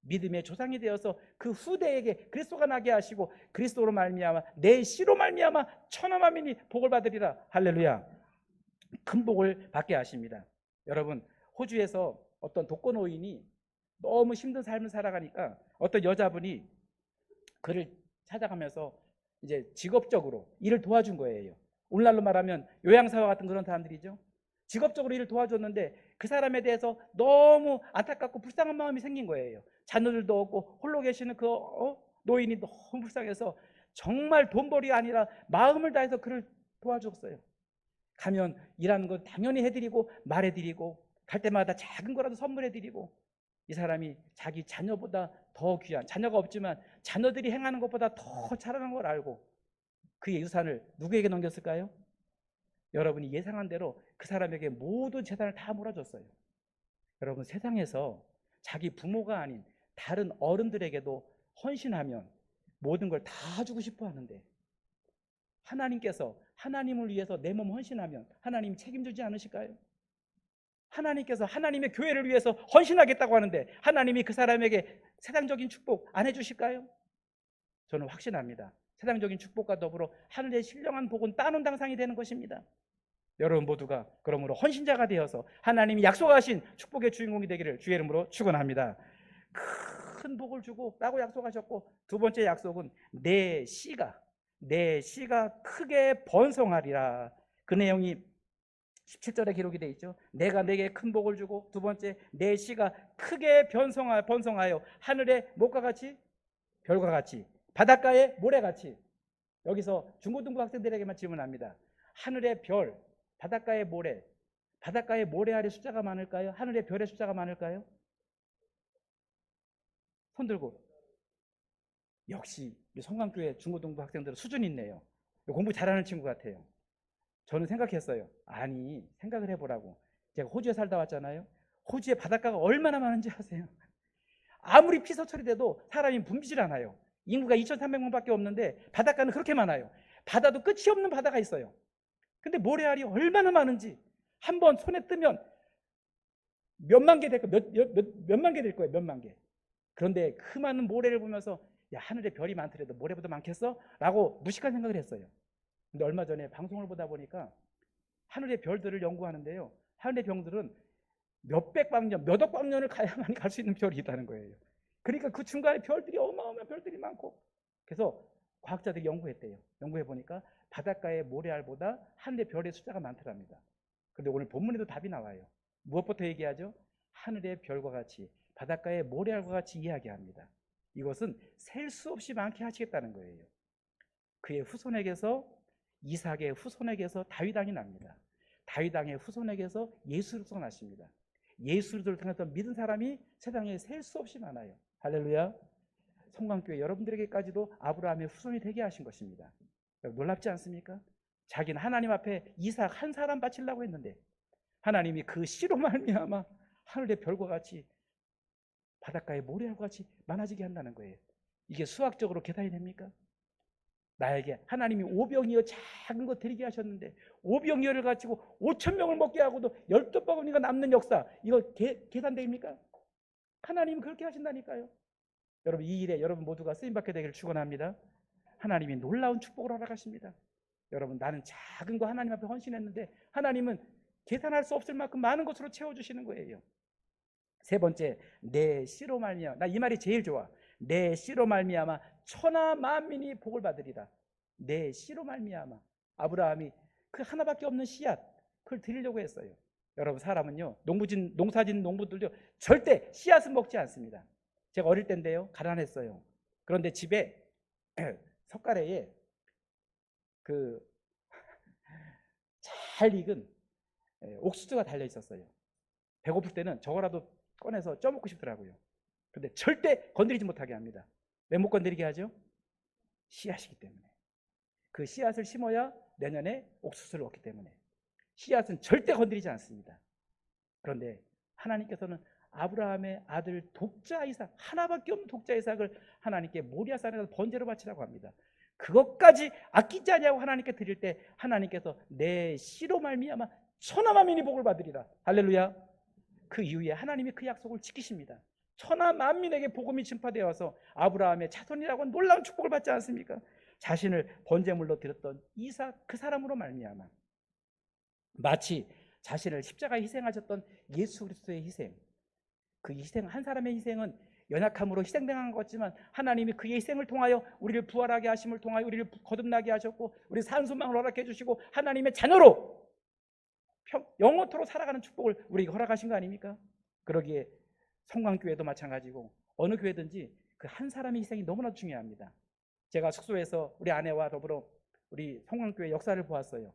믿음의 조상이 되어서 그 후대에게 그리스도가 나게 하시고 그리스도로 말미암아 내 씨로 말미암아 천하 만민이 복을 받으리라. 할렐루야. 큰 복을 받게 하십니다. 여러분, 호주에서 어떤 독거노인이 너무 힘든 삶을 살아가니까 어떤 여자분이 그를 찾아가면서 이제 직업적으로 일을 도와준 거예요. 오늘날로 말하면 요양사와 같은 그런 사람들이죠. 직업적으로 일을 도와줬는데 그 사람에 대해서 너무 안타깝고 불쌍한 마음이 생긴 거예요. 자녀들도 없고 홀로 계시는 그 노인이 너무 불쌍해서 정말 돈벌이가 아니라 마음을 다해서 그를 도와줬어요. 가면 일하는 건 당연히 해드리고 말해드리고 갈 때마다 작은 거라도 선물해드리고 이 사람이 자기 자녀보다 더 귀한, 자녀가 없지만 자녀들이 행하는 것보다 더 잘하는 걸 알고 그의 유산을 누구에게 넘겼을까요? 여러분이 예상한 대로 그 사람에게 모든 재산을 다 몰아줬어요. 여러분, 세상에서 자기 부모가 아닌 다른 어른들에게도 헌신하면 모든 걸 다 주고 싶어 하는데 하나님께서 하나님을 위해서 내 몸 헌신하면 하나님 책임지지 않으실까요? 하나님께서 하나님의 교회를 위해서 헌신하겠다고 하는데 하나님이 그 사람에게 세상적인 축복 안 해주실까요? 저는 확신합니다. 세상적인 축복과 더불어 하늘의 신령한 복은 따놓은 당상이 되는 것입니다. 여러분 모두가 그러므로 헌신자가 되어서 하나님이 약속하신 축복의 주인공이 되기를 주의 이름으로 축원합니다. 큰 복을 주고 라고 약속하셨고, 두 번째 약속은 내 씨가 크게 번성하리라. 그 내용이 17절에 기록이 되어 있죠. 내가 내게 큰 복을 주고, 두 번째 내 씨가 크게 번성하여 하늘의 못과 같이 별과 같이 바닷가의 모래같이. 여기서 중고등부 학생들에게만 질문합니다. 하늘의 별, 바닷가의 모래 아래 숫자가 많을까요? 하늘의 별의 숫자가 많을까요? 손 들고. 역시 성강교회 중고등부 학생들은 수준이 있네요. 공부 잘하는 친구 같아요. 저는 생각했어요. 아니, 생각을 해보라고. 제가 호주에 살다 왔잖아요. 호주의 바닷가가 얼마나 많은지 아세요? 아무리 피서 처리돼도 사람이 붐비질 않아요. 인구가 2,300명밖에 없는데 바닷가는 그렇게 많아요. 바다도 끝이 없는 바다가 있어요. 근데 모래알이 얼마나 많은지 한번 손에 뜨면 몇만 개 될 거예요. 몇만 개 될 거예요. 몇만 개. 그런데 그 많은 모래를 보면서 야, 하늘에 별이 많더라도 모래보다 많겠어? 라고 무식한 생각을 했어요. 근데 얼마 전에 방송을 보다 보니까 하늘의 별들을 연구하는데요. 하늘의 별들은 몇백 광년, 몇억 광년을 가야만 갈 수 있는 별이 있다는 거예요. 그러니까 그 중간에 별들이 어마어마한 별들이 많고, 그래서 과학자들이 연구했대요. 연구해 보니까 바닷가의 모래알보다 하늘의 별의 숫자가 많더랍니다. 그런데 오늘 본문에도 답이 나와요. 무엇부터 얘기하죠? 하늘의 별과 같이 바닷가의 모래알과 같이 이야기합니다. 이것은 셀 수 없이 많게 하시겠다는 거예요. 그의 후손에게서, 이삭의 후손에게서 다윗 왕이 납니다. 다윗 왕의 후손에게서 예수 그리스도가 나십니다. 예수 그리스도를 통해서 믿은 사람이 세상에 셀 수 없이 많아요. 할렐루야. 성강교회 여러분들에게까지도 아브라함의 후손이 되게 하신 것입니다. 놀랍지 않습니까? 자기는 하나님 앞에 이삭 한 사람 바치려고 했는데 하나님이 그 씨로 말미암아 하늘의 별과 같이 바닷가의 모래알과 같이 많아지게 한다는 거예요. 이게 수학적으로 계산이 됩니까? 나에게 하나님이 오병이어 작은 거 드리게 하셨는데 오병이어를 가지고 5,000명을 먹게 하고도 12바구니가 남는 역사, 이거 계산됩니까? 하나님은 그렇게 하신다니까요. 여러분, 이 일에 여러분 모두가 쓰임받게 되기를 축원합니다. 하나님이 놀라운 축복을 허락하십니다. 여러분, 나는 작은 거 하나님 앞에 헌신했는데 하나님은 계산할 수 없을 만큼 많은 것으로 채워주시는 거예요. 세 번째, 내 씨로 말미암아. 나 이 말이 제일 좋아. 내 씨로 말미암아 천하 만민이 복을 받으리라. 내 씨로 말미암아 아브라함이 그 하나밖에 없는 씨앗 그걸 드리려고 했어요. 여러분, 사람은요, 농사짓는 농부들도 절대 씨앗은 먹지 않습니다. 제가 어릴 때인데요, 가난했어요. 그런데 집에 석가래에 그 잘 익은 옥수수가 달려 있었어요. 배고플 때는 저거라도 꺼내서 쪄먹고 싶더라고요. 근데 절대 건드리지 못하게 합니다. 왜 못 건드리게 하죠? 씨앗이기 때문에. 그 씨앗을 심어야 내년에 옥수수를 얻기 때문에 씨앗은 절대 건드리지 않습니다. 그런데 하나님께서는 아브라함의 아들 독자 이삭, 하나밖에 없는 독자 이삭을 하나님께 모리아산에서 번제로 바치라고 합니다. 그것까지 아끼지 아니하고 하나님께 드릴 때 하나님께서 내 씨로 말미암아 천하 만민이 복을 받으리라. 할렐루야. 그 이후에 하나님이 그 약속을 지키십니다. 천하 만민에게 복음이 전파되어서 아브라함의 자손이라고 놀라운 축복을 받지 않습니까? 자신을 번제물로 드렸던 이삭, 그 사람으로 말미암아 마치 자신을 십자가에 희생하셨던 예수 그리스도의 희생, 그 희생, 한 사람의 희생은 연약함으로 희생당한 것 같지만 하나님이 그의 희생을 통하여 우리를 부활하게 하심을 통하여 우리를 거듭나게 하셨고 우리 산소망을 허락해 주시고 하나님의 자녀로 영원토록 살아가는 축복을 우리에게 허락하신 거 아닙니까? 그러기에 성광교회도 마찬가지고 어느 교회든지 그 한 사람의 희생이 너무나 중요합니다. 제가 숙소에서 우리 아내와 더불어 우리 성광교회 역사를 보았어요.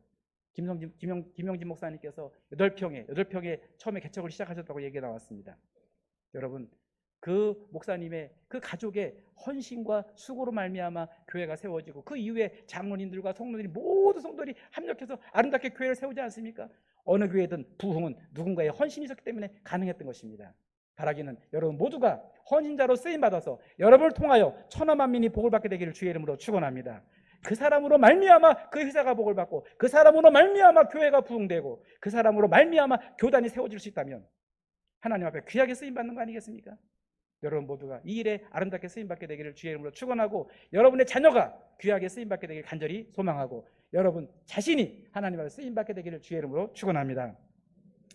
김영진 목사님께서 8평에 처음에 개척을 시작하셨다고 얘기가 나왔습니다. 여러분, 그 목사님의 그 가족의 헌신과 수고로 말미암아 교회가 세워지고 그 이후에 장로님들과 성도들이 모두 성도들이 합력해서 아름답게 교회를 세우지 않습니까? 어느 교회든 부흥은 누군가의 헌신이 있었기 때문에 가능했던 것입니다. 바라기는 여러분 모두가 헌신자로 쓰임받아서 여러분을 통하여 천하 만민이 복을 받게 되기를 주의 이름으로 축원합니다. 그 사람으로 말미암아 그 회사가 복을 받고 그 사람으로 말미암아 교회가 부흥되고 그 사람으로 말미암아 교단이 세워질 수 있다면 하나님 앞에 귀하게 쓰임받는 거 아니겠습니까? 여러분 모두가 이 일에 아름답게 쓰임받게 되기를 주의 이름으로 축원하고 여러분의 자녀가 귀하게 쓰임받게 되기를 간절히 소망하고 여러분 자신이 하나님 앞에 쓰임받게 되기를 주의 이름으로 축원합니다.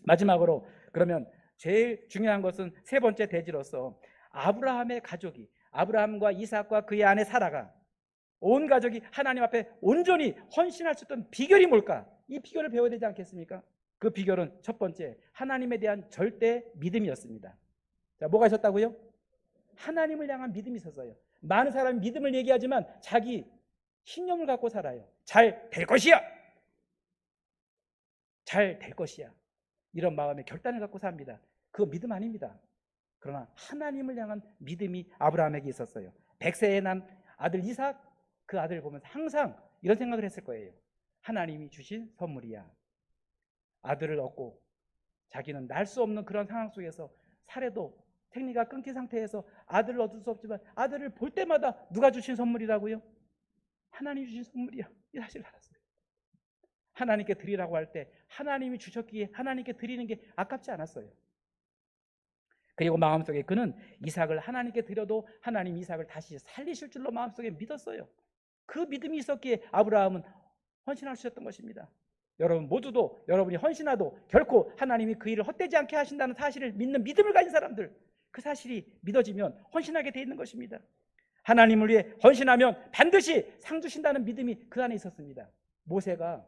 마지막으로 그러면 제일 중요한 것은 세 번째 대지로서 아브라함의 가족이 아브라함과 이삭과 그의 아내 사라가 온 가족이 하나님 앞에 온전히 헌신할 수 있던 비결이 뭘까? 이 비결을 배워야 되지 않겠습니까? 그 비결은 첫 번째, 하나님에 대한 절대 믿음이었습니다. 자, 뭐가 있었다고요? 하나님을 향한 믿음이 있었어요. 많은 사람이 믿음을 얘기하지만 자기 신념을 갖고 살아요. 잘 될 것이야. 잘 될 것이야. 이런 마음의 결단을 갖고 삽니다. 그거 믿음 아닙니다. 그러나 하나님을 향한 믿음이 아브라함에게 있었어요. 100세에 난 아들 이삭, 그 아들을 보면서 항상 이런 생각을 했을 거예요. 하나님이 주신 선물이야. 아들을 얻고 자기는 날 수 없는 그런 상황 속에서 살해도 생리가 끊긴 상태에서 아들을 얻을 수 없지만 아들을 볼 때마다 누가 주신 선물이라고요? 하나님이 주신 선물이야. 이 사실을 알았어요. 하나님께 드리라고 할 때 하나님이 주셨기에 하나님께 드리는 게 아깝지 않았어요. 그리고 마음속에 그는 이삭을 하나님께 드려도 하나님 이삭을 다시 살리실 줄로 마음속에 믿었어요. 그 믿음이 있었기에 아브라함은 헌신할 수 있었던 것입니다. 여러분 모두도 여러분이 헌신하도 결코 하나님이 그 일을 헛되지 않게 하신다는 사실을 믿는 믿음을 가진 사람들, 그 사실이 믿어지면 헌신하게 돼 있는 것입니다. 하나님을 위해 헌신하면 반드시 상 주신다는 믿음이 그 안에 있었습니다. 모세가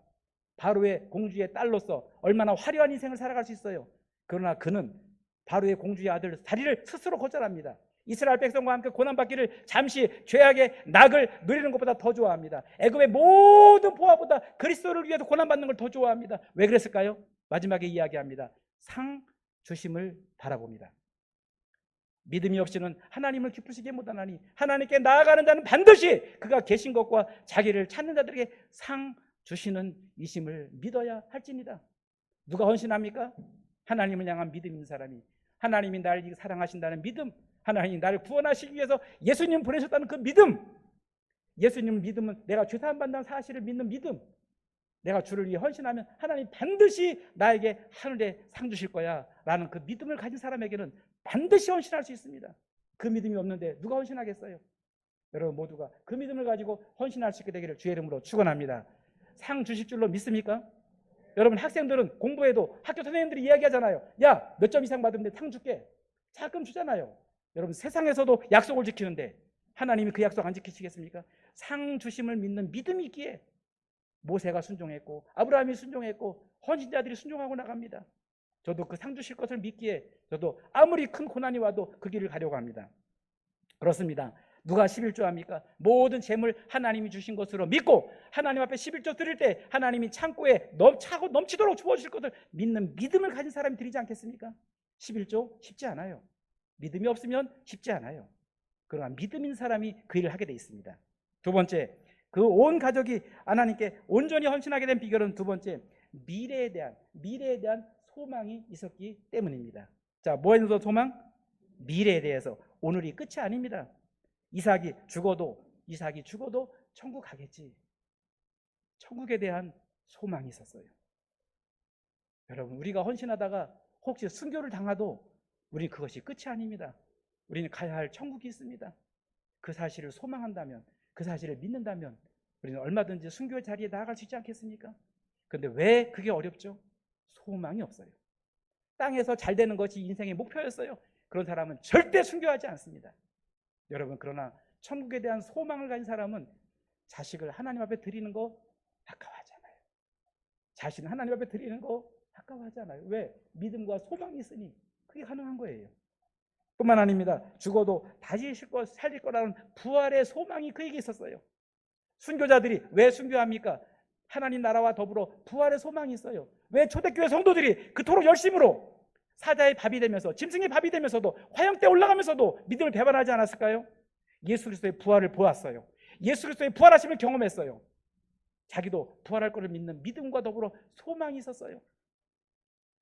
바로의 공주의 딸로서 얼마나 화려한 인생을 살아갈 수 있어요. 그러나 그는 바로의 공주의 아들 다리를 스스로 거절합니다. 이스라엘 백성과 함께 고난받기를 잠시 죄악의 낙을 누리는 것보다 더 좋아합니다. 애굽의 모든 보화보다 그리스도를 위해서 고난받는 걸 더 좋아합니다. 왜 그랬을까요? 마지막에 이야기합니다. 상 주심을 바라봅니다. 믿음이 없이는 하나님을 기쁘시게 못하나니 하나님께 나아가는 자는 반드시 그가 계신 것과 자기를 찾는 자들에게 상 주시는 이심을 믿어야 할지니라. 누가 헌신합니까? 하나님을 향한 믿음 있는 사람이, 하나님이 나를 사랑하신다는 믿음, 하나님이 나를 구원하시기 위해서 예수님 보내셨다는 그 믿음, 예수님 믿음은 내가 죄사함 받는 사실을 믿는 믿음, 내가 주를 위해 헌신하면 하나님 반드시 나에게 하늘에 상 주실 거야 라는 그 믿음을 가진 사람에게는 반드시 헌신할 수 있습니다. 그 믿음이 없는데 누가 헌신하겠어요? 여러분 모두가 그 믿음을 가지고 헌신할 수 있게 되기를 주의 이름으로 축원합니다. 상 주실 줄로 믿습니까? 여러분 학생들은 공부해도 학교 선생님들이 이야기하잖아요. 야, 몇 점 이상 받으면 상 줄게. 자금 주잖아요. 여러분 세상에서도 약속을 지키는데 하나님이 그 약속 안 지키시겠습니까? 상 주심을 믿는 믿음이 있기에 모세가 순종했고 아브라함이 순종했고 헌신자들이 순종하고 나갑니다. 저도 그 상 주실 것을 믿기에 저도 아무리 큰 고난이 와도 그 길을 가려고 합니다. 그렇습니다. 누가 11조 합니까? 모든 재물 하나님이 주신 것으로 믿고 하나님 앞에 11조 드릴 때 하나님이 창고에 차고 넘치도록 주어주실 것을 믿는 믿음을 가진 사람이 드리지 않겠습니까? 11조 쉽지 않아요. 믿음이 없으면 쉽지 않아요. 그러나 믿음 있는 사람이 그 일을 하게 돼 있습니다. 두 번째, 그 온 가족이 하나님께 온전히 헌신하게 된 비결은 두 번째, 미래에 대한 소망이 있었기 때문입니다. 자, 뭐에 대해서 소망? 미래에 대해서. 오늘이 끝이 아닙니다. 이삭이 죽어도 천국 가겠지. 천국에 대한 소망이 있었어요. 여러분, 우리가 헌신하다가 혹시 순교를 당하도 우리는 그것이 끝이 아닙니다. 우리는 가야 할 천국이 있습니다. 그 사실을 소망한다면, 그 사실을 믿는다면 우리는 얼마든지 순교의 자리에 나아갈 수 있지 않겠습니까? 그런데 왜 그게 어렵죠? 소망이 없어요. 땅에서 잘 되는 것이 인생의 목표였어요. 그런 사람은 절대 순교하지 않습니다. 여러분, 그러나 천국에 대한 소망을 가진 사람은 자식을 하나님 앞에 드리는 거 아까워하지 않아요. 자신을 하나님 앞에 드리는 거 아까워하지 않아요. 왜? 믿음과 소망이 있으니 그게 가능한 거예요. 뿐만 아닙니다. 죽어도 다시 살릴 거라는 부활의 소망이 그에게 있었어요. 순교자들이 왜 순교합니까? 하나님 나라와 더불어 부활의 소망이 있어요. 왜 초대교회 성도들이 그토록 열심으로 사자의 밥이 되면서 짐승의 밥이 되면서도 화형대 올라가면서도 믿음을 배반하지 않았을까요? 예수 그리스도의 부활을 보았어요. 예수 그리스도의 부활하심을 경험했어요. 자기도 부활할 것을 믿는 믿음과 더불어 소망이 있었어요.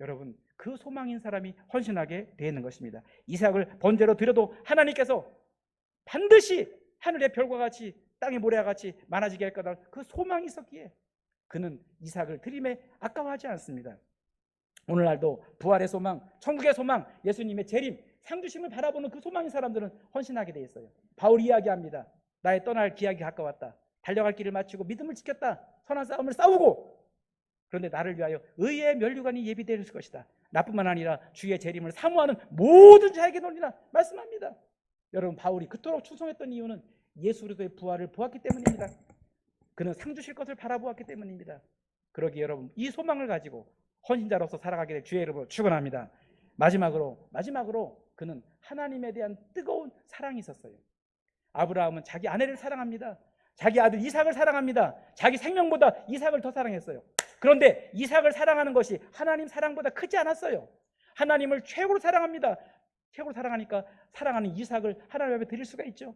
여러분, 그 소망인 사람이 헌신하게 되는 것입니다. 이삭을 번제로 드려도 하나님께서 반드시 하늘의 별과 같이 땅의 모래와 같이 많아지게 할 거다. 그 소망이 있었기에 그는 이삭을 드림에 아까워하지 않습니다. 오늘날도 부활의 소망, 천국의 소망, 예수님의 재림, 상주심을 바라보는 그 소망인 사람들은 헌신하게 돼 있어요. 바울이 이야기합니다. 나의 떠날 기약이 가까웠다. 달려갈 길을 마치고 믿음을 지켰다. 선한 싸움을 싸우고, 그런데 나를 위하여 의의 면류관이 예비될 것이다. 나뿐만 아니라 주의 재림을 사모하는 모든 자에게 논리라 말씀합니다. 여러분, 바울이 그토록 충성했던 이유는 예수 그리스도의 부활을 보았기 때문입니다. 그는 상 주실 것을 바라보았기 때문입니다. 그러기에 여러분, 이 소망을 가지고 헌신자로서 살아가게 될 주의 이름으로 축원합니다. 마지막으로 그는 하나님에 대한 뜨거운 사랑이 있었어요. 아브라함은 자기 아내를 사랑합니다. 자기 아들 이삭을 사랑합니다. 자기 생명보다 이삭을 더 사랑했어요. 그런데 이삭을 사랑하는 것이 하나님 사랑보다 크지 않았어요. 하나님을 최고로 사랑합니다. 최고로 사랑하니까 사랑하는 이삭을 하나님 앞에 드릴 수가 있죠.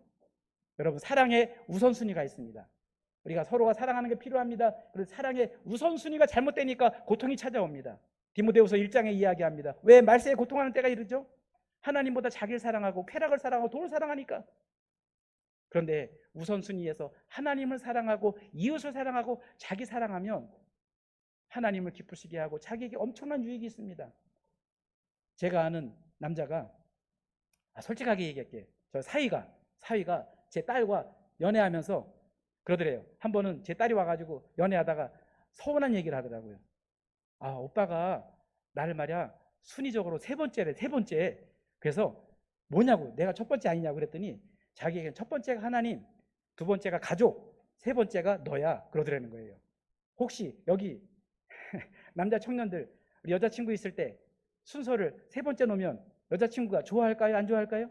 여러분, 사랑에 우선순위가 있습니다. 우리가 서로가 사랑하는 게 필요합니다. 그래서 사랑의 우선순위가 잘못되니까 고통이 찾아옵니다. 디모데후서 1장에 이야기합니다. 왜 말세에 고통하는 때가 이르죠? 하나님보다 자기를 사랑하고 쾌락을 사랑하고 돈을 사랑하니까. 그런데 우선순위에서 하나님을 사랑하고 이웃을 사랑하고 자기 사랑하면 하나님을 기쁘시게 하고 자기에게 엄청난 유익이 있습니다. 제가 아는 남자가, 솔직하게 얘기할게요. 저 사위가 제 딸과 연애하면서 그러더래요. 한 번은 제 딸이 와가지고 연애하다가 서운한 얘기를 하더라고요. 오빠가 나를 말이야 순위적으로 세 번째. 그래서 뭐냐고, 내가 첫 번째 아니냐고 그랬더니 자기에겐 첫 번째가 하나님, 두 번째가 가족, 세 번째가 너야 그러더라는 거예요. 혹시 여기 남자 청년들, 우리 여자친구 있을 때 순서를 세 번째 놓으면 여자친구가 좋아할까요? 안 좋아할까요?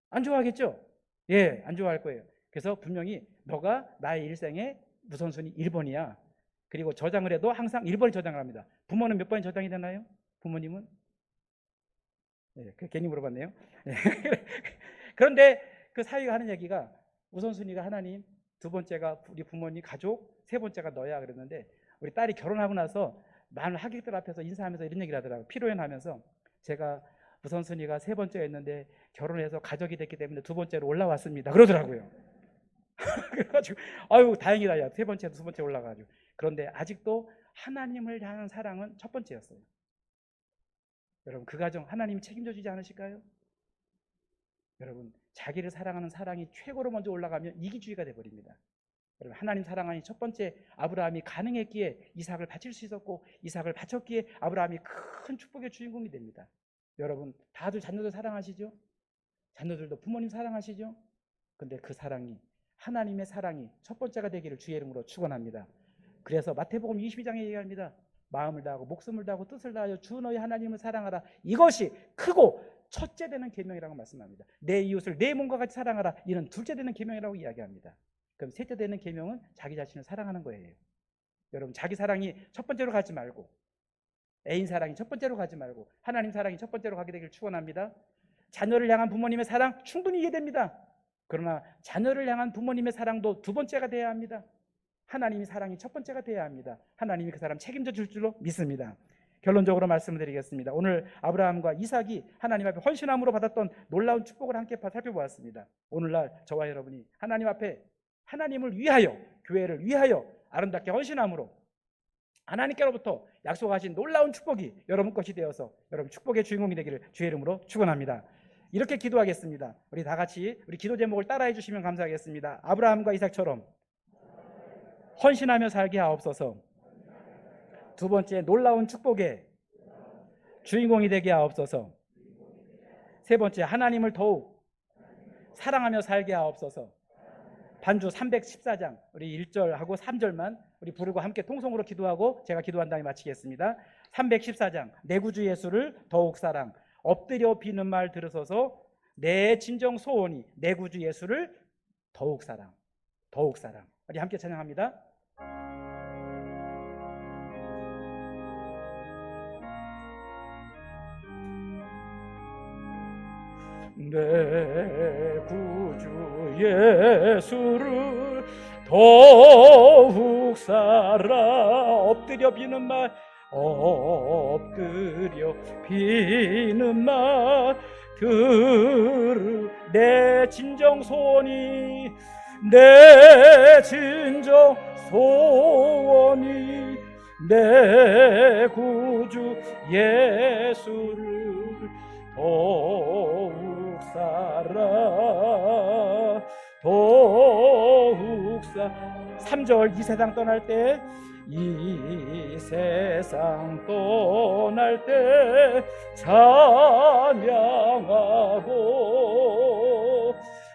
안 좋아하겠죠? 예, 안 좋아할 거예요. 그래서 분명히 너가 나의 일생의 우선순위 1번이야. 그리고 저장을 해도 항상 1번이 저장을 합니다. 부모는 몇 번이 저장이 되나요? 부모님은? 예, 괜히 물어봤네요. 예. 그런데 그 사위가 하는 얘기가 우선순위가 하나님, 두 번째가 우리 부모님, 가족, 세 번째가 너야 그랬는데 우리 딸이 결혼하고 나서 많은 하객들 앞에서 인사하면서 이런 얘기를 하더라고요. 피로연하면서 제가 우선순위가 세 번째였는데 결혼해서 가족이 됐기 때문에 두 번째로 올라왔습니다 그러더라고요. 그래가지고 아유 다행이다, 야 세 번째 두 번째 올라가가지고. 그런데 아직도 하나님을 향한 사랑은 첫 번째였어요. 여러분, 그 가정 하나님이 책임져 주지 않으실까요? 여러분, 자기를 사랑하는 사랑이 최고로 먼저 올라가면 이기주의가 돼버립니다. 여러분, 하나님 사랑하니 첫 번째 아브라함이 가능했기에 이삭을 바칠 수 있었고, 이삭을 바쳤기에 아브라함이 큰 축복의 주인공이 됩니다. 여러분, 다들 자녀들 사랑하시죠? 자녀들도 부모님 사랑하시죠? 근데 그 사랑이, 하나님의 사랑이 첫 번째가 되기를 주의 이름으로 축원합니다. 그래서 마태복음 22장에 얘기합니다. 마음을 다하고 목숨을 다하고 뜻을 다하여 주 너희 하나님을 사랑하라. 이것이 크고 첫째 되는 계명이라고 말씀합니다. 내 이웃을 내 몸과 같이 사랑하라. 이는 둘째 되는 계명이라고 이야기합니다. 그럼 셋째 되는 계명은 자기 자신을 사랑하는 거예요. 여러분, 자기 사랑이 첫 번째로 가지 말고, 애인 사랑이 첫 번째로 가지 말고 하나님 사랑이 첫 번째로 가게 되길 축원합니다. 자녀를 향한 부모님의 사랑 충분히 이해됩니다. 그러나 자녀를 향한 부모님의 사랑도 두 번째가 돼야 합니다. 하나님의 사랑이 첫 번째가 돼야 합니다. 하나님이 그 사람 책임져 줄 줄로 믿습니다. 결론적으로 말씀을 드리겠습니다. 오늘 아브라함과 이삭이 하나님 앞에 헌신함으로 받았던 놀라운 축복을 함께 살펴보았습니다. 오늘날 저와 여러분이 하나님 앞에 하나님을 위하여, 교회를 위하여 아름답게 헌신함으로 하나님께로부터 약속하신 놀라운 축복이 여러분 것이 되어서 여러분 축복의 주인공이 되기를 주의 이름으로 축원합니다. 이렇게 기도하겠습니다. 우리 다 같이 우리 기도 제목을 따라해 주시면 감사하겠습니다. 아브라함과 이삭처럼 헌신하며 살게 하옵소서. 두 번째, 놀라운 축복의 주인공이 되게 하옵소서. 세 번째, 하나님을 더욱 사랑하며 살게 하옵소서. 반주 314장 우리 1절하고 3절만 우리 부르고 함께 통성으로 기도하고 제가 기도한 다음에 마치겠습니다. 314장 내 구주 예수를 더욱 사랑, 엎드려 비는 말 들으소서. 내 진정 소원이 내 구주 예수를 더욱 사랑, 더욱 사랑. 우리 함께 찬양합니다. 내 구주 예수를 더욱 사랑, 엎드려 비는 말, 엎드려 비는 말 들으. 내 진정 소원이, 내 진정 소원이 내 구주 예수를 더욱 사랑, 더욱 사랑. 3절 이 세상 떠날 때, 이 세상 떠날 때 찬양하고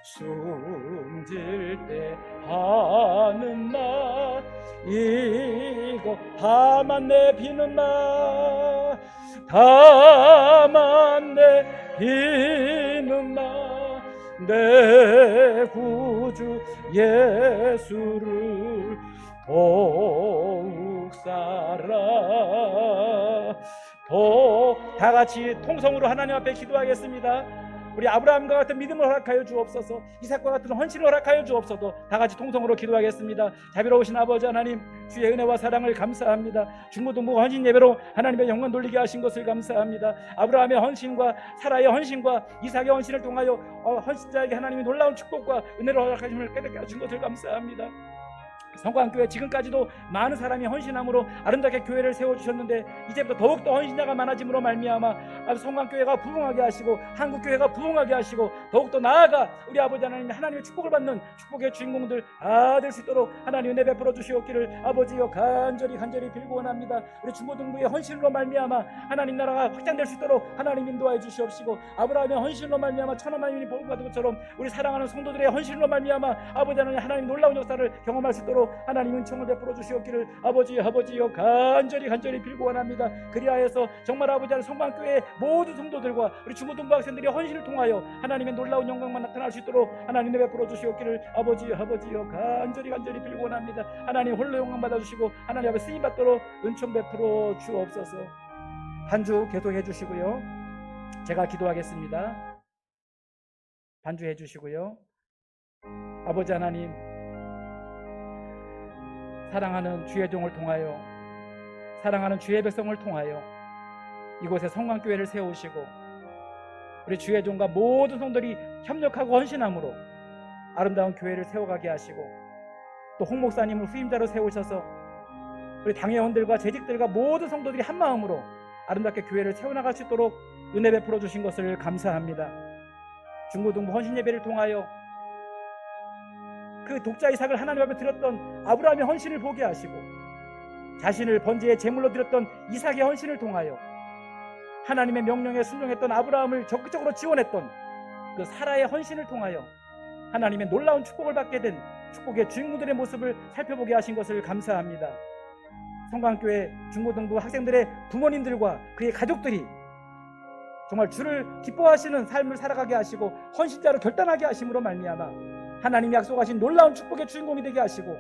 숨질 때 하는 말, 이거 다만 내 비는 말, 다만 내 비는 말, 내 구주 예수를 더욱 사랑. 다 같이 통성으로 하나님 앞에 기도하겠습니다. 우리 아브라함과 같은 믿음을 허락하여 주옵소서. 이삭과 같은 헌신을 허락하여 주옵소서. 다 같이 통성으로 기도하겠습니다. 자비로우신 아버지 하나님, 주의 은혜와 사랑을 감사합니다. 중고등부 헌신 예배로 하나님의 영광 돌리게 하신 것을 감사합니다. 아브라함의 헌신과 사라의 헌신과 이삭의 헌신을 통하여 헌신자에게 하나님이 놀라운 축복과 은혜를 허락하심을 깨닫게 하신 것을 감사합니다. 성광교회 지금까지도 많은 사람이 헌신함으로 아름답게 교회를 세워주셨는데 이제부터 더욱더 헌신자가 많아짐으로 말미암아 성광교회가 부흥하게 하시고 한국교회가 부흥하게 하시고 더욱더 나아가 우리 아버지 하나님, 하나님의 축복을 받는 축복의 주인공들 될 수 있도록 하나님 은혜 베풀어 주시옵기를 아버지여 간절히 빌고 원합니다. 우리 중고등부의 헌신으로 말미암아 하나님 나라가 확장될 수 있도록 하나님 인도하여 주시옵시고, 아브라함의 헌신으로 말미암아 천하만민이 복을 받은 것처럼 우리 사랑하는 성도들의 헌신으로 말미암아 아버지 하나님 놀라운 역사를 경험할 수 있도록 하나님 은총을 베풀어 주시옵기를 아버지여 간절히 빌고 원합니다. 그리하여서 정말 아버지 하나님 성광교회 모든 성도들과 우리 중고등부 학생들의 헌신을 통하여 하나님의 놀라운 영광만 나타날 수 있도록 하나님 은혜 베풀어 주시옵기를 아버지여 간절히 빌고 원합니다. 하나님 홀로 영광 받아주시고 하나님 앞에 쓰임 받도록 은총 베풀어 주옵소서. 반주 계속해 주시고요. 제가 기도하겠습니다. 반주해 주시고요. 아버지 하나님, 사랑하는 주의 종을 통하여, 사랑하는 주의 백성을 통하여 이곳에 성광교회를 세우시고 우리 주의 종과 모든 성도들이 협력하고 헌신함으로 아름다운 교회를 세워가게 하시고, 또 홍 목사님을 후임자로 세우셔서 우리 당회원들과 재직들과 모든 성도들이 한마음으로 아름답게 교회를 세워나갈 수 있도록 은혜 베풀어 주신 것을 감사합니다. 중고등부 헌신 예배를 통하여 그 독자 이삭을 하나님 앞에 드렸던 아브라함의 헌신을 보게 하시고, 자신을 번제의 제물로 드렸던 이삭의 헌신을 통하여 하나님의 명령에 순종했던 아브라함을 적극적으로 지원했던 그 사라의 헌신을 통하여 하나님의 놀라운 축복을 받게 된 축복의 주인공들의 모습을 살펴보게 하신 것을 감사합니다. 성광교회 중고등부 학생들의 부모님들과 그의 가족들이 정말 주를 기뻐하시는 삶을 살아가게 하시고 헌신자로 결단하게 하심으로 말미암아 하나님이 약속하신 놀라운 축복의 주인공이 되게 하시고,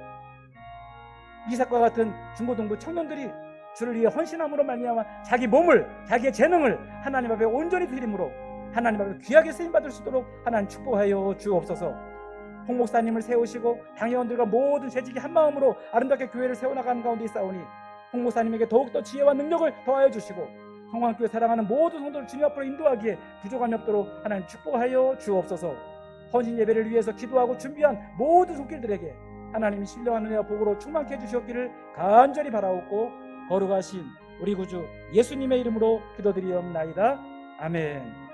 이삭과 같은 중고등부 청년들이 주를 위해 헌신함으로 말미암아 자기 몸을, 자기의 재능을 하나님 앞에 온전히 드림으로 하나님 앞에 귀하게 쓰임받을 수 있도록 하나님 축복하여 주옵소서. 홍 목사님을 세우시고 당회원들과 모든 재직이 한마음으로 아름답게 교회를 세워나가는 가운데 있사오니 홍 목사님에게 더욱더 지혜와 능력을 더하여 주시고 성광교회 사랑하는 모든 성도를 주님 앞으로 인도하기에 부족함이 없도록 하나님 축복하여 주옵소서. 헌신 예배를 위해서 기도하고 준비한 모든 손길들에게 하나님이 신령한 은혜와 복으로 충만케 해주시옵기를 간절히 바라옵고 거룩하신 우리 구주 예수님의 이름으로 기도드리옵나이다. 아멘.